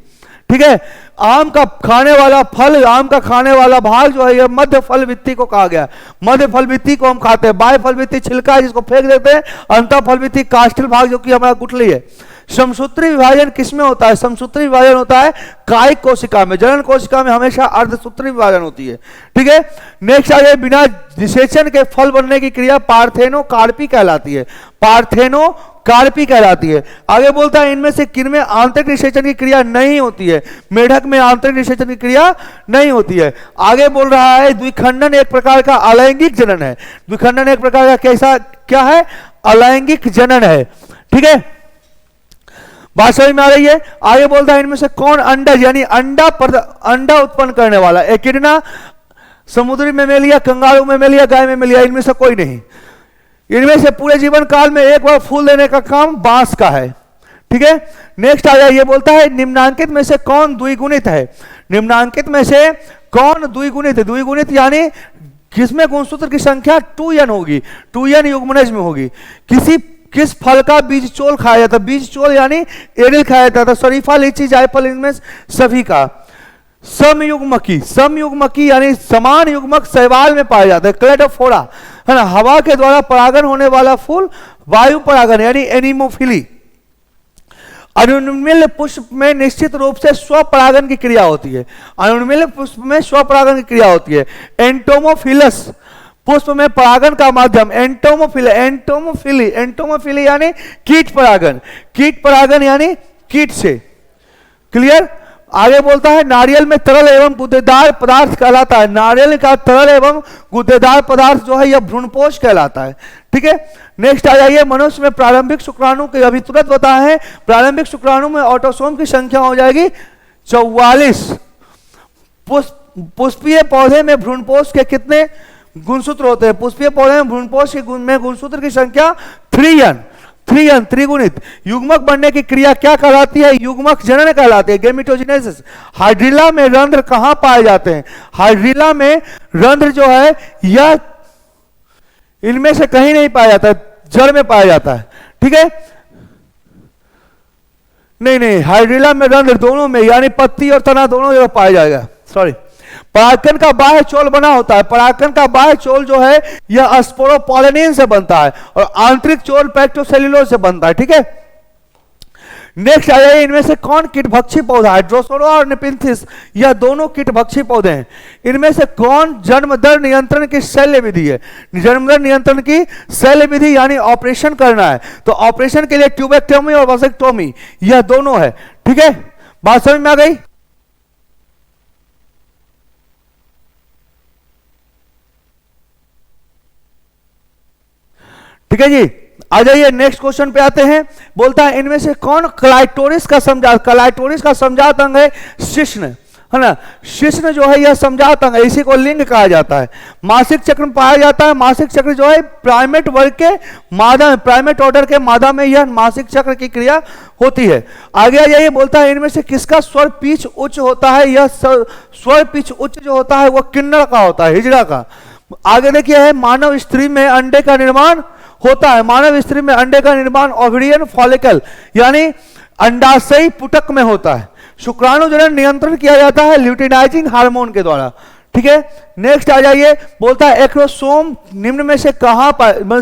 ठीक है, आम का खाने वाला फल, आम का खाने वाला भाग जो है यह मध्य फल वित्ती को कहा गया। मध्य फल वित्ती को हम खाते हैं। बाह्य फल वित्ती छिलका है जिसको फेंक देते हैं। अंतर फल वित्ती कास्टिल भाग जो कि हमारा गुठली है। समसूत्री विभाजन किसमें होता है? समसूत्री विभाजन होता है कायिक कोशिका में। जनन कोशिका में हमेशा अर्धसूत्री विभाजन होती है। ठीक है, नेक्स्ट आ जाए, बिना निषेचन के फल बनने की क्रिया पार्थेनो कार्पी कहलाती है। पार्थेनो कार्पी कहलाती है। आगे बोलता है इनमें से किनमें आंतरिक निषेचन की क्रिया नहीं होती है? मेढक में आंतरिक निषेचन की क्रिया नहीं होती है। आगे बोल रहा है द्विखंडन एक प्रकार का अलैंगिक जनन है। द्विखंडन एक प्रकार का कैसा क्या है? अलैंगिक जनन है। ठीक है, बात समझ में आ रही है? आगे बोलता है इनमें से कौन अंडज यानी अंडा उत्पन्न करने वाला? एकिडना, समुद्री मेमेलिया, कंगारू मेमेलिया, गाय मेमेलिया, इनमें से कोई नहीं। इनमें से पूरे जीवन काल में एक बार फूल देने का काम बांस का है। ठीक है, नेक्स्ट आ जाए, ये बोलता है निम्नांकित में से कौन द्विगुणित है? निम्नांकित में से कौन द्विगुणित है? द्विगुणित यानी किसमें गुणसूत्र की संख्या 2n होगी, 2n युग्मनज में होगी। किस फल का बीज चोल खाया जाता है? बीज चोल यानी एरिल खाया जाता है। शरीफा, लीची, जायफल, इनमें सभी का। समयुग्मकी यानी समान युग्मक शैवाल में पाया जाता है। क्लेडोफोरा है ना, हवा के द्वारा परागन होने वाला फूल वायु परागन यानी एनिमोफिली। अनुन्मिल पुष्प में निश्चित रूप से स्वपरागन की क्रिया होती है। अनुन्मिल पुष्प में स्वपरागन की क्रिया होती है। एंटोमोफिलस पुष्प में परागन का माध्यम एंटोमोफिली यानी कीट परागन यानी कीट से। क्लियर? आगे बोलता है नारियल में तरल एवं गुदेदार पदार्थ कहलाता है। नारियल का तरल एवं गुदेदार पदार्थ जो है यह भ्रूणपोष कहलाता है। ठीक है, नेक्स्ट आ जाइए, मनुष्य में प्रारंभिक शुक्राणु के अभी तुरंत बताए हैं, प्रारंभिक शुक्राणु में ऑटोसोम की संख्या हो जाएगी 44। पुष्पीय पौधे में भ्रूणपोष के कितने गुणसूत्र होते हैं? पुष्पीय पौधे में भ्रूणपोष के गुणसूत्र की संख्या 3n, त्रिगुणित। युग्मक बनने की क्रिया क्या कहलाती है? युग्मक जनन कहलाती है, गेमिटोजेनेसिस। हाइड्रिला में रंध्र कहां पाए जाते हैं? हाइड्रिला में रंध्र जो है यह इनमें से कहीं नहीं पाया जाता है, जड़ में पाया जाता है। ठीक है, नहीं, हाइड्रिला में रंध्र दोनों में यानी पत्ती और तना दोनों जगह पाया जाएगा। सॉरी, परागकण का बाह्य चोल बना होता है। परागकण का बाह्य चोल जो है यह स्पोरोपोलिनिन से बनता है और आंतरिक चोल पैक्टोसेल्यूलोज से बनता है। ठीक है, नेक्स्ट आ जाइए, इनमें से कौन कीटभक्षी पौधा है? ड्रोसोरा और निपिंथिस यह दोनों कीटभक्षी पौधे हैं। इनमें से कौन जन्म दर नियंत्रण की शल्य विधि है? जन्म दर नियंत्रण की शल्य विधि यानी ऑपरेशन करना है तो ऑपरेशन के लिए ट्यूबेक्टोमी और वसेक्टोमी यह दोनों है। ठीक है, बात समझ में आ गई? ठीक है जी, आ जाइए नेक्स्ट क्वेश्चन पे आते हैं। बोलता है इनमें से कौन क्लाइटोरिस का समजात अंग है? शिश्न है ना, शिश्न जो है यह समजात अंग है, इसी को लिंग कहा जाता है। मासिक चक्र में पाया जाता है। मासिक चक्र जो है प्राइमेट वर्ग के मादा, प्राइमेट ऑर्डर के मादा में यह मासिक चक्र की क्रिया होती है। आगे आ जाइए, बोलता है इनमें से किसका स्वर पिच उच्च होता है? यह स्वर पिच उच्च जो होता है वह किन्नर का होता है, हिजड़ा का। आगे देखिए है मानव स्त्री में अंडे का निर्माण होता है। मानव स्त्री में अंडे का निर्माण ओवरियन फॉलिकल यानी अंडाशयी पुटक में होता है। शुक्राणु जनन नियंत्रण किया जाता है ल्यूटिनाइजिंग हार्मोन के द्वारा। ठीक है, नेक्स्ट आ जाइए, बोलता है एक्रोसोम निम्न में से कहां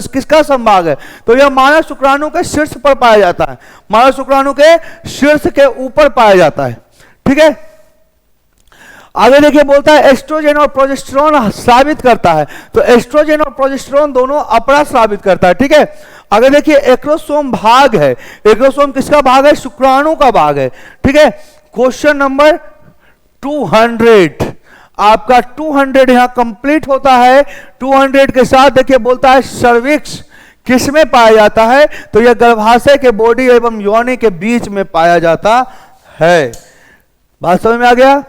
किसका संभाग है? तो यह मानव शुक्राणु के शीर्ष पर पाया जाता है। मानव शुक्राणु के शीर्ष के ऊपर पाया जाता है। ठीक है, आगे देखिए, बोलता है एस्ट्रोजन और प्रोजेस्टेरोन स्रावित करता है। तो एस्ट्रोजन और प्रोजेस्टेरोन दोनों अपरा स्रावित करता है। ठीक है, आगे देखिए एक्रोसोम भाग है। एक्रोसोम किसका भाग है? शुक्राणु का भाग है। ठीक है, क्वेश्चन नंबर 200 आपका 200 यहां कंप्लीट होता है। 200 के साथ देखिए बोलता है सर्विक्स किसमें पाया जाता है? तो यह गर्भाशय के बॉडी एवं योनि के बीच में पाया जाता है। बात समझ में आ गया?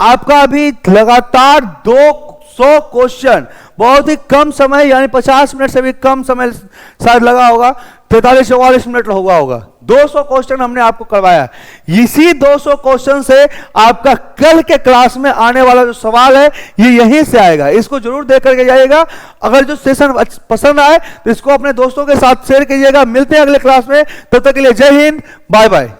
आपका अभी लगातार 200 क्वेश्चन, बहुत ही कम समय यानी 50 मिनट से भी कम समय शायद लगा होगा, 43-44 मिनट होगा। 200 क्वेश्चन हमने आपको करवाया। इसी 200 क्वेश्चन से आपका कल के क्लास में आने वाला जो सवाल है ये यहीं से आएगा। इसको जरूर देख करके जाइएगा। अगर जो सेशन पसंद आए तो इसको अपने दोस्तों के साथ शेयर कीजिएगा। मिलते हैं अगले क्लास में, तब तक के लिए जय हिंद, बाय बाय।